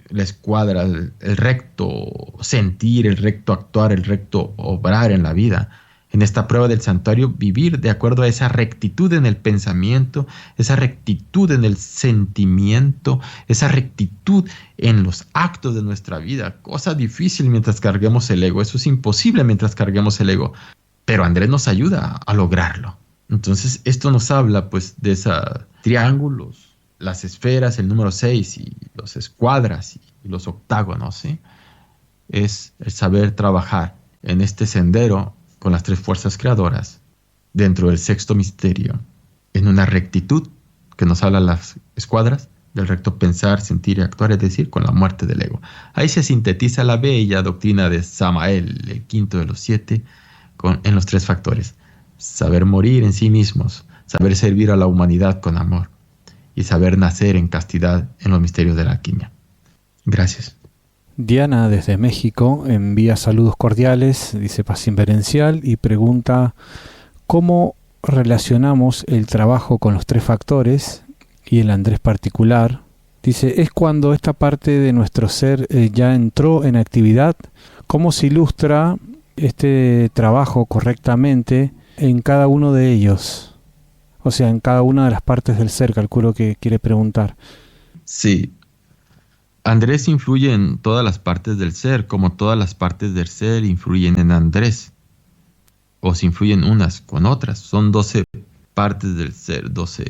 La escuadra, el recto sentir, el recto actuar, el recto obrar en la vida. En esta prueba del santuario, vivir de acuerdo a esa rectitud en el pensamiento, esa rectitud en el sentimiento, esa rectitud en los actos de nuestra vida. Cosa difícil mientras carguemos el ego. Eso es imposible mientras carguemos el ego. Pero Andrés nos ayuda a lograrlo. Entonces, esto nos habla, pues, de esos triángulos, las esferas, el número 6 y los escuadras y los octágonos, ¿sí? Es el saber trabajar en este sendero con las 3 fuerzas creadoras dentro del sexto misterio, en una rectitud que nos habla las escuadras del recto pensar, sentir y actuar, es decir, con la muerte del ego. Ahí se sintetiza la bella doctrina de Samael, el quinto de los 7, en los 3 factores: saber morir en sí mismos, saber servir a la humanidad con amor y saber nacer en castidad en los misterios de la alquimia. Gracias. Diana desde México envía saludos cordiales, dice paz inverencial, y pregunta: ¿cómo relacionamos el trabajo con los 3 factores y el Andrés particular? Dice: es cuando esta parte de nuestro ser ya entró en actividad. ¿Cómo se ilustra este trabajo correctamente en cada uno de ellos? O sea, en cada una de las partes del ser, calculo que quiere preguntar. Sí. Andrés influye en todas las partes del ser, como todas las partes del ser influyen en Andrés. O se influyen unas con otras. Son 12 partes del ser, 12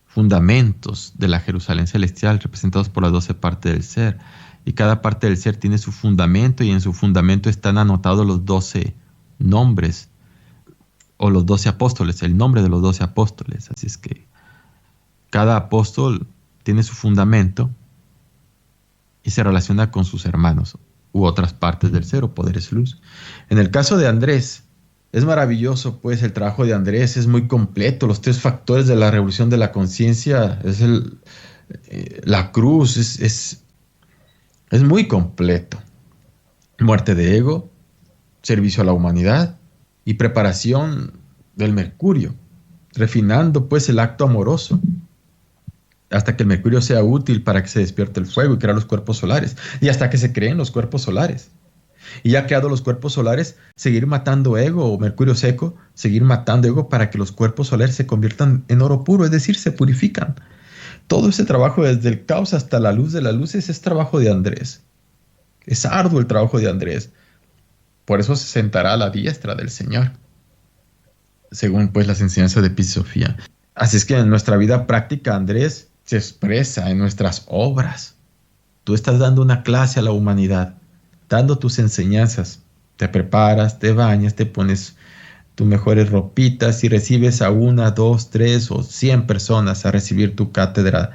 fundamentos de la Jerusalén celestial representados por las 12 partes del ser. Y cada parte del ser tiene su fundamento, y en su fundamento están anotados los 12 nombres o los 12 apóstoles, el nombre de los 12 apóstoles. Así es que cada apóstol tiene su fundamento y se relaciona con sus hermanos u otras partes del ser o poderes luz. En el caso de Andrés, es maravilloso, pues el trabajo de Andrés es muy completo. Los 3 factores de la revolución de la conciencia es la cruz, es muy completo. Muerte de ego, servicio a la humanidad y preparación del Mercurio, refinando pues el acto amoroso hasta que el Mercurio sea útil para que se despierte el fuego y crear los cuerpos solares, y hasta que se creen los cuerpos solares. Y ya creados los cuerpos solares, seguir matando ego o Mercurio seco, seguir matando ego para que los cuerpos solares se conviertan en oro puro, es decir, se purifican. Todo ese trabajo desde el caos hasta la luz de las luces es trabajo de Andrés. Es arduo el trabajo de Andrés. Por eso se sentará a la diestra del Señor, según pues las enseñanzas de Episofía. Así es que en nuestra vida práctica Andrés se expresa en nuestras obras. Tú estás dando una clase a la humanidad, dando tus enseñanzas. Te preparas, te bañas, te pones tus mejores ropitas y recibes a 1, 2, 3 o 100 personas a recibir tu cátedra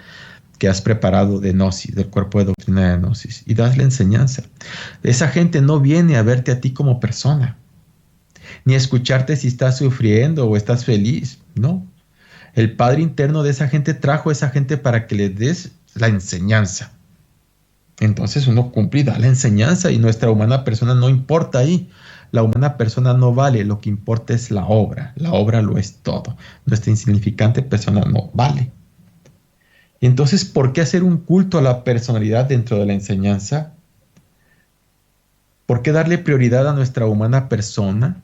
que has preparado de Gnosis, del cuerpo de doctrina de Gnosis, y das la enseñanza. Esa gente no viene a verte a ti como persona, ni a escucharte si estás sufriendo o estás feliz, no. El Padre interno de esa gente trajo a esa gente para que le des la enseñanza. Entonces uno cumple y da la enseñanza, y nuestra humana persona no importa ahí. La humana persona no vale, lo que importa es la obra. La obra lo es todo. Nuestra insignificante persona no vale. Y entonces, ¿por qué hacer un culto a la personalidad dentro de la enseñanza? ¿Por qué darle prioridad a nuestra humana persona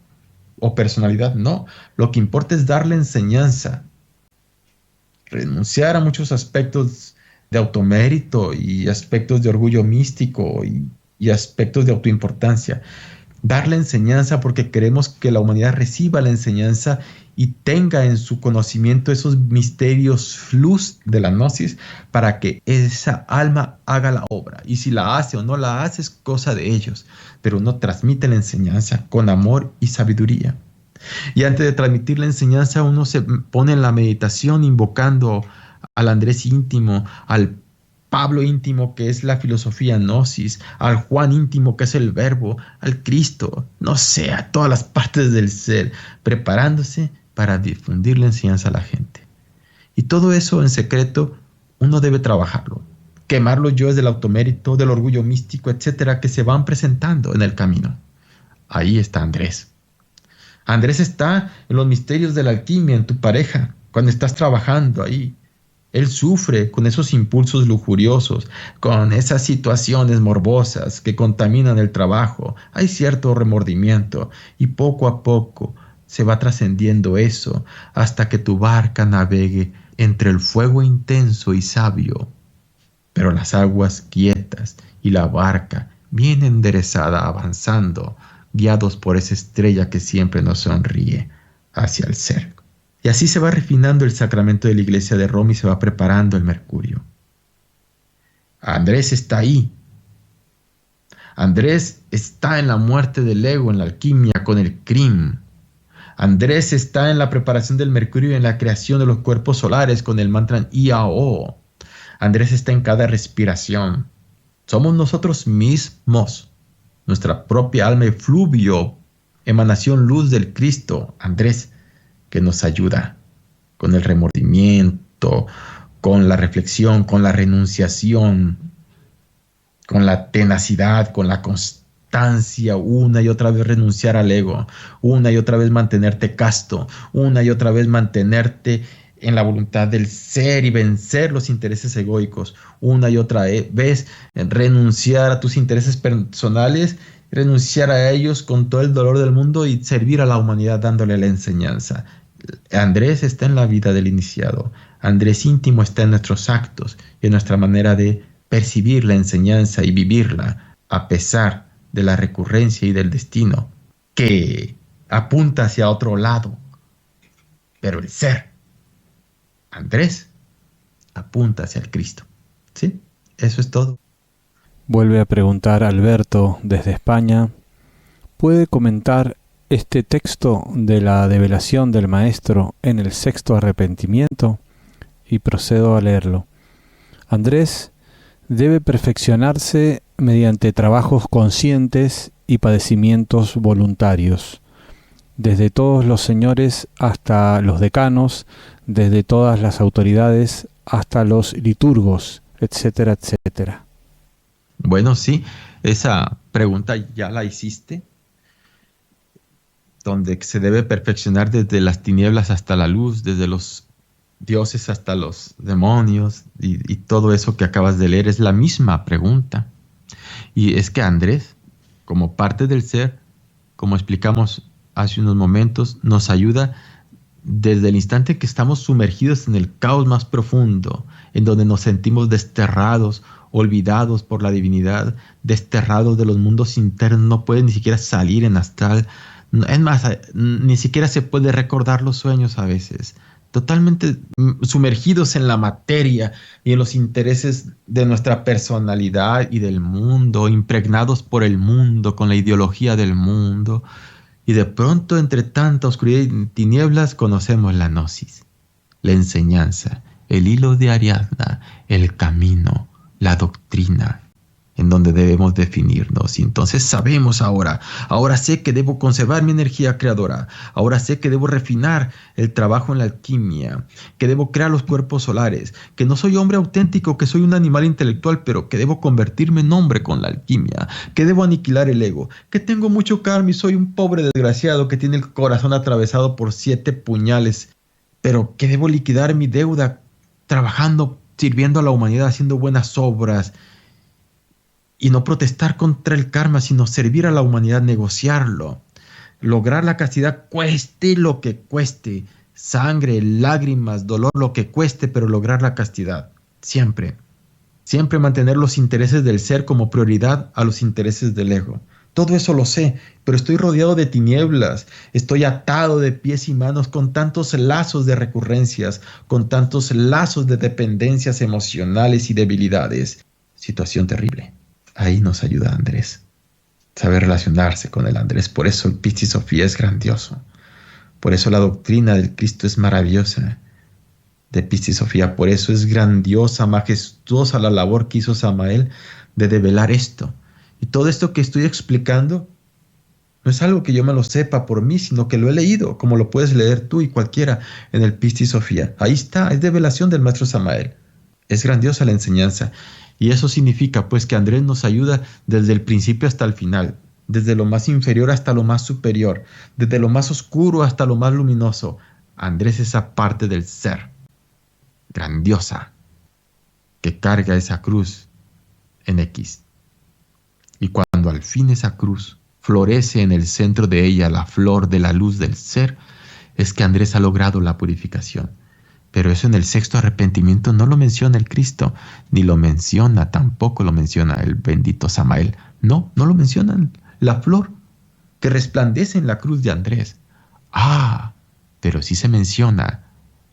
o personalidad? No, lo que importa es darle enseñanza. Renunciar a muchos aspectos de automérito y aspectos de orgullo místico y aspectos de autoimportancia. Dar la enseñanza porque queremos que la humanidad reciba la enseñanza y tenga en su conocimiento esos misterios luz de la gnosis para que esa alma haga la obra. Y si la hace o no la hace es cosa de ellos, pero uno transmite la enseñanza con amor y sabiduría. Y antes de transmitir la enseñanza uno se pone en la meditación invocando al Andrés íntimo, al Pablo íntimo, que es la filosofía gnosis, al Juan íntimo, que es el verbo, al Cristo, no sé, a todas las partes del ser, preparándose para difundir la enseñanza a la gente. Y todo eso en secreto uno debe trabajarlo, quemar los yoes del automérito, del orgullo místico, etcétera, que se van presentando en el camino. Ahí está Andrés. Andrés está en los misterios de la alquimia, en tu pareja, cuando estás trabajando ahí. Él sufre con esos impulsos lujuriosos, con esas situaciones morbosas que contaminan el trabajo. Hay cierto remordimiento y poco a poco se va trascendiendo eso hasta que tu barca navegue entre el fuego intenso y sabio, pero las aguas quietas y la barca bien enderezada avanzando, guiados por esa estrella que siempre nos sonríe hacia el ser. Y así se va refinando el sacramento de la Iglesia de Roma y se va preparando el Mercurio. Andrés está ahí. Andrés está en la muerte del ego, en la alquimia, con el Krim. Andrés está en la preparación del Mercurio y en la creación de los cuerpos solares con el mantra IAO. Andrés está en cada respiración. Somos nosotros mismos, nuestra propia alma efluvio, emanación luz del Cristo, Andrés, que nos ayuda con el remordimiento, con la reflexión, con la renunciación, con la tenacidad, con la constancia, una y otra vez renunciar al ego, una y otra vez mantenerte casto, una y otra vez mantenerte en la voluntad del ser y vencer los intereses egoicos, una y otra vez renunciar a tus intereses personales, renunciar a ellos con todo el dolor del mundo y servir a la humanidad dándole la enseñanza. Andrés está en la vida del iniciado. Andrés íntimo está en nuestros actos y en nuestra manera de percibir la enseñanza y vivirla a pesar de la recurrencia y del destino que apunta hacia otro lado. Pero el ser, Andrés, apunta hacia el Cristo. ¿Sí? Eso es todo. Vuelve a preguntar Alberto desde España. ¿Puede comentar este texto de la develación del Maestro en el sexto arrepentimiento? Y procedo a leerlo. Andrés debe perfeccionarse mediante trabajos conscientes y padecimientos voluntarios, desde todos los señores hasta los decanos, desde todas las autoridades hasta los liturgos, etcétera, etcétera. Bueno, sí, esa pregunta ya la hiciste, donde se debe perfeccionar desde las tinieblas hasta la luz, desde los dioses hasta los demonios y todo eso que acabas de leer. Es la misma pregunta. Y es que Andrés, como parte del ser, como explicamos hace unos momentos, nos ayuda desde el instante que estamos sumergidos en el caos más profundo, en donde nos sentimos desterrados, olvidados por la divinidad, desterrados de los mundos internos, no pueden ni siquiera salir en astral. Es más, ni siquiera se puede recordar los sueños a veces. Totalmente sumergidos en la materia y en los intereses de nuestra personalidad y del mundo, impregnados por el mundo, con la ideología del mundo. Y de pronto, entre tanta oscuridad y tinieblas, conocemos la gnosis, la enseñanza, el hilo de Ariadna, el camino, la doctrina, en donde debemos definirnos. Y entonces sabemos ahora sé que debo conservar mi energía creadora, ahora sé que debo refinar el trabajo en la alquimia, que debo crear los cuerpos solares, que no soy hombre auténtico, que soy un animal intelectual, pero que debo convertirme en hombre con la alquimia, que debo aniquilar el ego, que tengo mucho karma y soy un pobre desgraciado que tiene el corazón atravesado por 7 puñales, pero que debo liquidar mi deuda trabajando, sirviendo a la humanidad, haciendo buenas obras, y no protestar contra el karma, sino servir a la humanidad, negociarlo, lograr la castidad, cueste lo que cueste, sangre, lágrimas, dolor, lo que cueste, pero lograr la castidad, siempre mantener los intereses del ser como prioridad a los intereses del ego. Todo eso lo sé, pero estoy rodeado de tinieblas, estoy atado de pies y manos con tantos lazos de recurrencias, con tantos lazos de dependencias emocionales y debilidades. Situación terrible. Ahí nos ayuda Andrés, saber relacionarse con el Andrés. Por eso el Piscis Sophia es grandioso. Por eso la doctrina del Cristo es maravillosa, de Piscis Sophia. Por eso es grandiosa, majestuosa la labor que hizo Samael de develar esto. Y todo esto que estoy explicando no es algo que yo me lo sepa por mí, sino que lo he leído, como lo puedes leer tú y cualquiera en el Piscis Sophia. Ahí está, es develación del maestro Samael. Es grandiosa la enseñanza. Y eso significa pues que Andrés nos ayuda desde el principio hasta el final, desde lo más inferior hasta lo más superior, desde lo más oscuro hasta lo más luminoso. Andrés es esa parte del ser, grandiosa, que carga esa cruz en X. Y cuando al fin esa cruz florece en el centro de ella la flor de la luz del ser, es que Andrés ha logrado la purificación. Pero eso en el sexto arrepentimiento no lo menciona el Cristo, ni lo menciona, tampoco lo menciona el bendito Samael. No lo mencionan. La flor que resplandece en la cruz de Andrés. Pero sí se menciona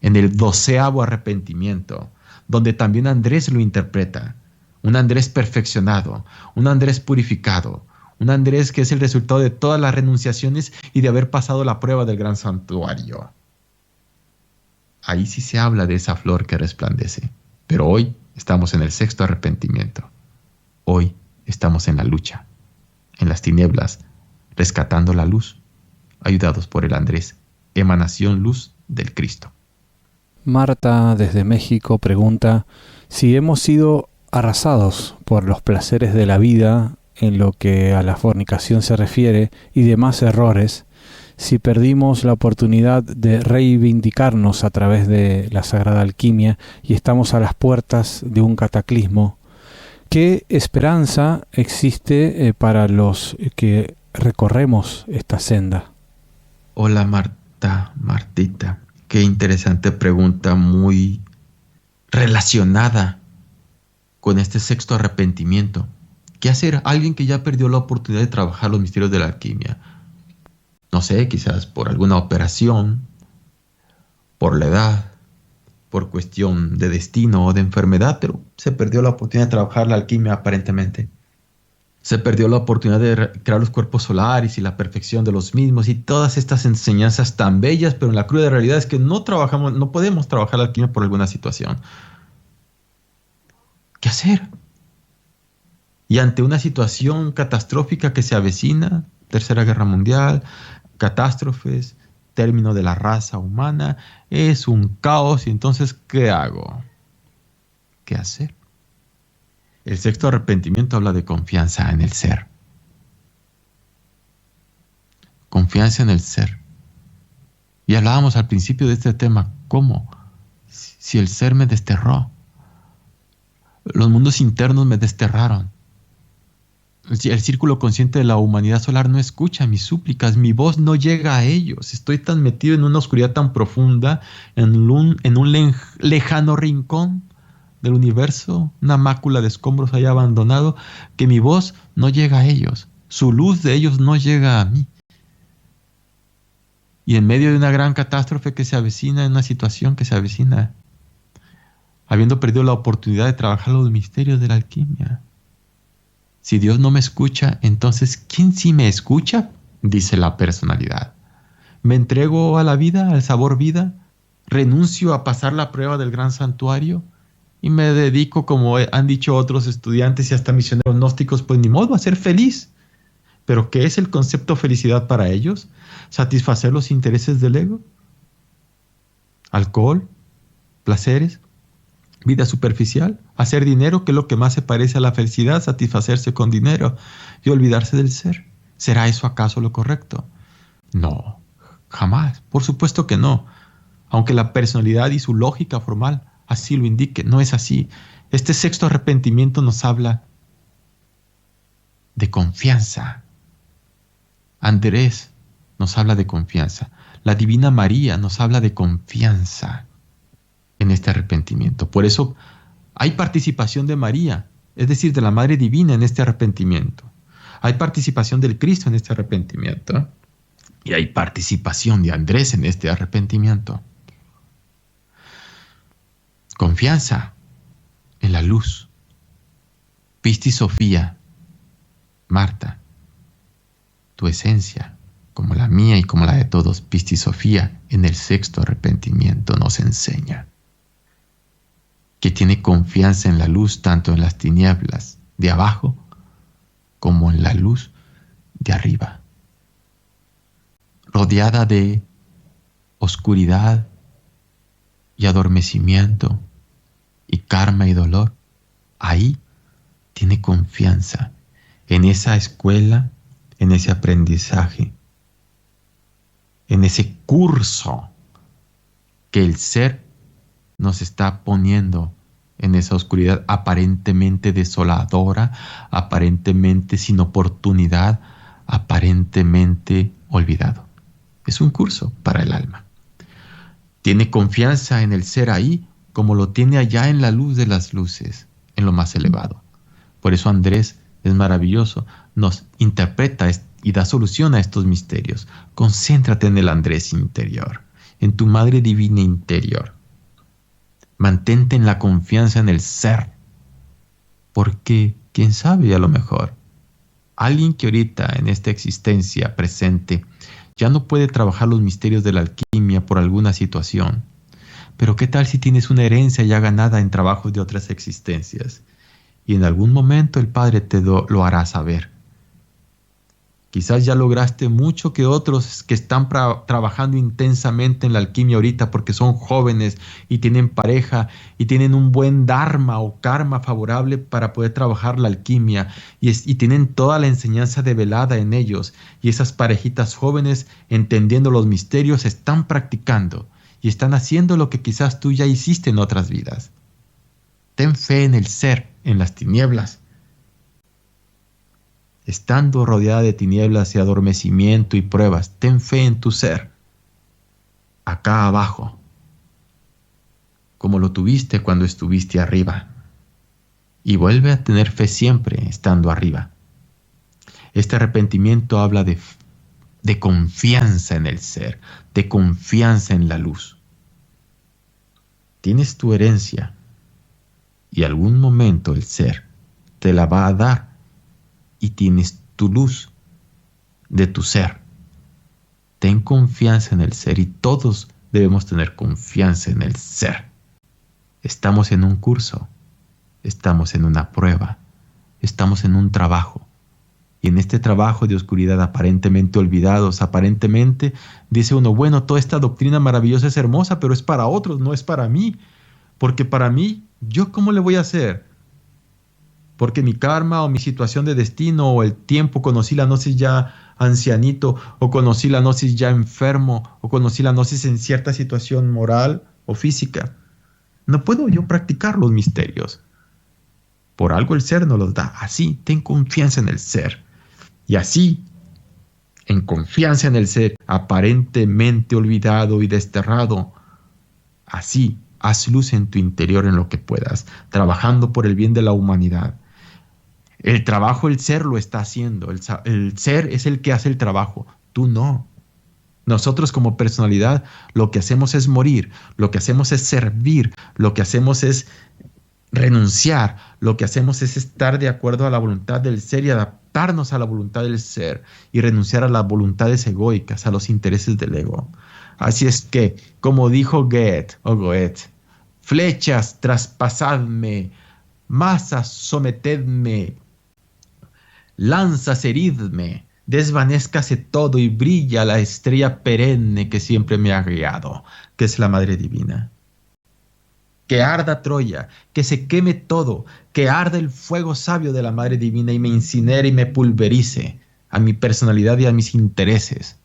en el 12º arrepentimiento, donde también Andrés lo interpreta. Un Andrés perfeccionado, un Andrés purificado, un Andrés que es el resultado de todas las renunciaciones y de haber pasado la prueba del gran santuario. Ahí sí se habla de esa flor que resplandece. Pero hoy estamos en el sexto arrepentimiento. Hoy estamos en la lucha, en las tinieblas, rescatando la luz, ayudados por el Andrés, emanación luz del Cristo. Marta desde México pregunta si hemos sido arrasados por los placeres de la vida en lo que a la fornicación se refiere y demás errores, si perdimos la oportunidad de reivindicarnos a través de la sagrada alquimia y estamos a las puertas de un cataclismo. ¿Qué esperanza existe para los que recorremos esta senda? Hola Marta, Martita, qué interesante pregunta, muy relacionada con este sexto arrepentimiento. ¿Qué hacer? Alguien que ya perdió la oportunidad de trabajar los misterios de la alquimia. No sé, quizás por alguna operación, por la edad, por cuestión de destino o de enfermedad, pero se perdió la oportunidad de trabajar la alquimia aparentemente. Se perdió la oportunidad de crear los cuerpos solares y la perfección de los mismos y todas estas enseñanzas tan bellas, pero en la cruda realidad es que no podemos trabajar la alquimia por alguna situación. ¿Qué hacer? Y ante una situación catastrófica que se avecina, Tercera Guerra Mundial, catástrofes, término de la raza humana, es un caos. Y entonces, ¿qué hago? ¿Qué hacer? El sexto arrepentimiento habla de confianza en el ser. Confianza en el ser. Y hablábamos al principio de este tema, ¿cómo? Si el ser me desterró. Los mundos internos me desterraron. El círculo consciente de la humanidad solar no escucha mis súplicas, mi voz no llega a ellos. Estoy tan metido en una oscuridad tan profunda, en un lejano rincón del universo, una mácula de escombros allá abandonado, que mi voz no llega a ellos. Su luz de ellos no llega a mí. Y en medio de una gran catástrofe que se avecina, en una situación que se avecina, habiendo perdido la oportunidad de trabajar los misterios de la alquimia, si Dios no me escucha, entonces, ¿quién sí me escucha? Dice la personalidad. ¿Me entrego a la vida, al sabor vida? ¿Renuncio a pasar la prueba del gran santuario? Y me dedico, como han dicho otros estudiantes y hasta misioneros gnósticos, pues ni modo, a ser feliz. ¿Pero qué es el concepto felicidad para ellos? ¿Satisfacer los intereses del ego? ¿Alcohol? ¿Placeres? ¿Vida superficial? ¿Hacer dinero, que es lo que más se parece a la felicidad? ¿Satisfacerse con dinero y olvidarse del ser? ¿Será eso acaso lo correcto? No, jamás. Por supuesto que no. Aunque la personalidad y su lógica formal así lo indique, no es así. Este sexto arrepentimiento nos habla de confianza. Andrés nos habla de confianza. La Divina María nos habla de confianza en este arrepentimiento. Por eso hay participación de María, es decir, de la Madre Divina en este arrepentimiento. Hay participación del Cristo en este arrepentimiento. Y hay participación de Andrés en este arrepentimiento. Confianza en la luz. Pistis Sofía, Marta, tu esencia, como la mía y como la de todos, Pistis Sofía, en el sexto arrepentimiento nos enseña que tiene confianza en la luz, tanto en las tinieblas de abajo como en la luz de arriba. Rodeada de oscuridad y adormecimiento y karma y dolor, ahí tiene confianza en esa escuela, en ese aprendizaje, en ese curso que el ser nos está poniendo en esa oscuridad aparentemente desoladora, aparentemente sin oportunidad, aparentemente olvidado. Es un curso para el alma. Tiene confianza en el ser ahí, como lo tiene allá en la luz de las luces, en lo más elevado. Por eso Andrés es maravilloso, nos interpreta y da solución a estos misterios. Concéntrate en el Andrés interior, en tu Madre Divina interior. Mantente en la confianza en el ser, porque, quién sabe, a lo mejor, alguien que ahorita en esta existencia presente ya no puede trabajar los misterios de la alquimia por alguna situación. Pero ¿qué tal si tienes una herencia ya ganada en trabajos de otras existencias? Y en algún momento el Padre te lo hará saber. Quizás ya lograste mucho que otros que están trabajando intensamente en la alquimia ahorita porque son jóvenes y tienen pareja y tienen un buen dharma o karma favorable para poder trabajar la alquimia y tienen toda la enseñanza develada en ellos. Y esas parejitas jóvenes, entendiendo los misterios, están practicando y están haciendo lo que quizás tú ya hiciste en otras vidas. Ten fe en el ser, en las tinieblas. Estando rodeada de tinieblas y adormecimiento y pruebas, ten fe en tu ser. acá abajo, como lo tuviste cuando estuviste arriba. Y vuelve a tener fe siempre estando arriba. Este arrepentimiento habla de confianza en el ser, de confianza en la luz. Tienes tu herencia y algún momento el ser te la va a dar y tienes tu luz de tu ser. Ten confianza en el ser y todos debemos tener confianza en el ser. Estamos en un curso, estamos en una prueba, estamos en un trabajo. Y en este trabajo de oscuridad aparentemente olvidados, aparentemente dice uno, bueno, toda esta doctrina maravillosa es hermosa, pero es para otros, no es para mí. Porque para mí, ¿yo cómo le voy a hacer? Porque mi karma o mi situación de destino o el tiempo, conocí la gnosis ya ancianito, o conocí la gnosis ya enfermo, o conocí la gnosis en cierta situación moral o física. No puedo yo practicar los misterios. Por algo el ser nos los da. Así, ten confianza en el ser. Y así, en confianza en el ser, aparentemente olvidado y desterrado, así, haz luz en tu interior en lo que puedas, trabajando por el bien de la humanidad. El trabajo, el ser lo está haciendo. El ser es el que hace el trabajo. Tú no. Nosotros como personalidad lo que hacemos es morir, lo que hacemos es servir, lo que hacemos es renunciar, lo que hacemos es estar de acuerdo a la voluntad del ser y adaptarnos a la voluntad del ser y renunciar a las voluntades egoicas, a los intereses del ego. Así es que, como dijo Goethe, flechas traspasadme, masas sometedme, lanzas heridme, desvanézcase todo y brilla la estrella perenne que siempre me ha guiado, que es la Madre Divina. Que arda Troya, que se queme todo, que arda el fuego sabio de la Madre Divina y me incinere y me pulverice a mi personalidad y a mis intereses.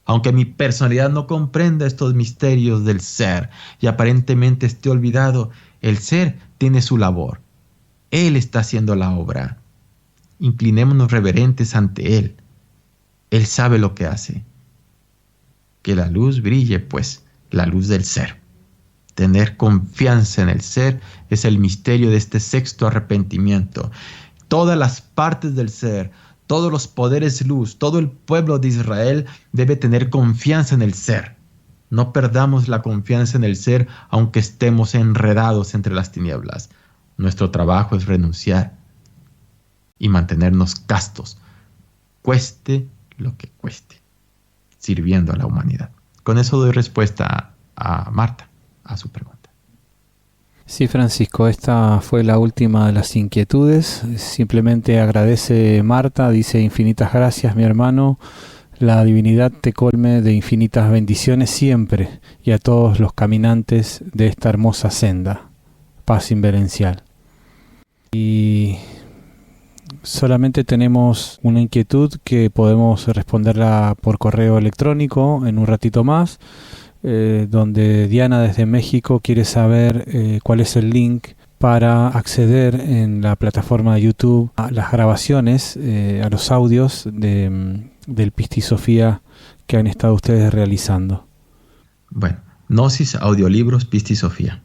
Aunque mi personalidad no comprenda estos misterios del ser y aparentemente esté olvidado, el ser tiene su labor. Él está haciendo la obra. Inclinémonos reverentes ante Él. Él sabe lo que hace. Que la luz brille, pues, la luz del ser. Tener confianza en el ser es el misterio de este sexto arrepentimiento. Todas las partes del ser, todos los poderes luz, todo el pueblo de Israel debe tener confianza en el ser. No perdamos la confianza en el ser aunque estemos enredados entre las tinieblas. Nuestro trabajo es renunciar y mantenernos castos, cueste lo que cueste, sirviendo a la humanidad. Con eso doy respuesta a Marta, a su pregunta. Sí, Francisco, esta fue la última de las inquietudes. Simplemente agradece Marta, dice: infinitas gracias, mi hermano. La divinidad te colme de infinitas bendiciones siempre y a todos los caminantes de esta hermosa senda. Paz inverencial. Y solamente tenemos una inquietud que podemos responderla por correo electrónico en un ratito más, donde Diana desde México quiere saber cuál es el link para acceder en la plataforma de YouTube a las grabaciones, a los audios del Pistisofía que han estado ustedes realizando. Bueno, Gnosis, audiolibros, Pistisofía.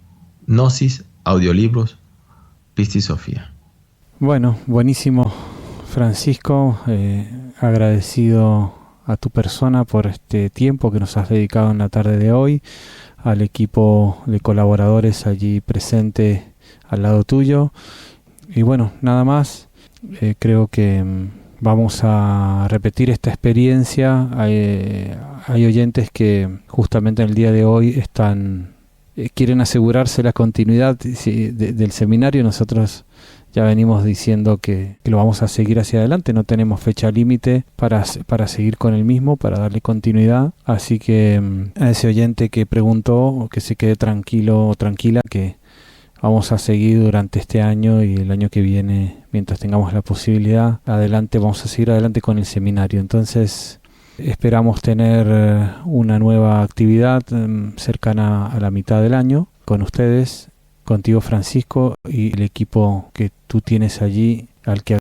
Gnosis, audiolibros, Pistisofía. Bueno, buenísimo, Francisco, agradecido a tu persona por este tiempo que nos has dedicado en la tarde de hoy, al equipo de colaboradores allí presente al lado tuyo. Y bueno, nada más, creo que vamos a repetir esta experiencia. Hay oyentes que justamente en el día de hoy quieren asegurarse la continuidad del seminario. Nosotros ya venimos diciendo que lo vamos a seguir hacia adelante, no tenemos fecha límite para seguir con el mismo, para darle continuidad. Así que a ese oyente que preguntó, que se quede tranquilo o tranquila, que vamos a seguir durante este año y el año que viene, mientras tengamos la posibilidad, vamos a seguir adelante con el seminario. Entonces esperamos tener una nueva actividad cercana a la mitad del año con ustedes, contigo, Francisco, y el equipo que tú tienes allí, al que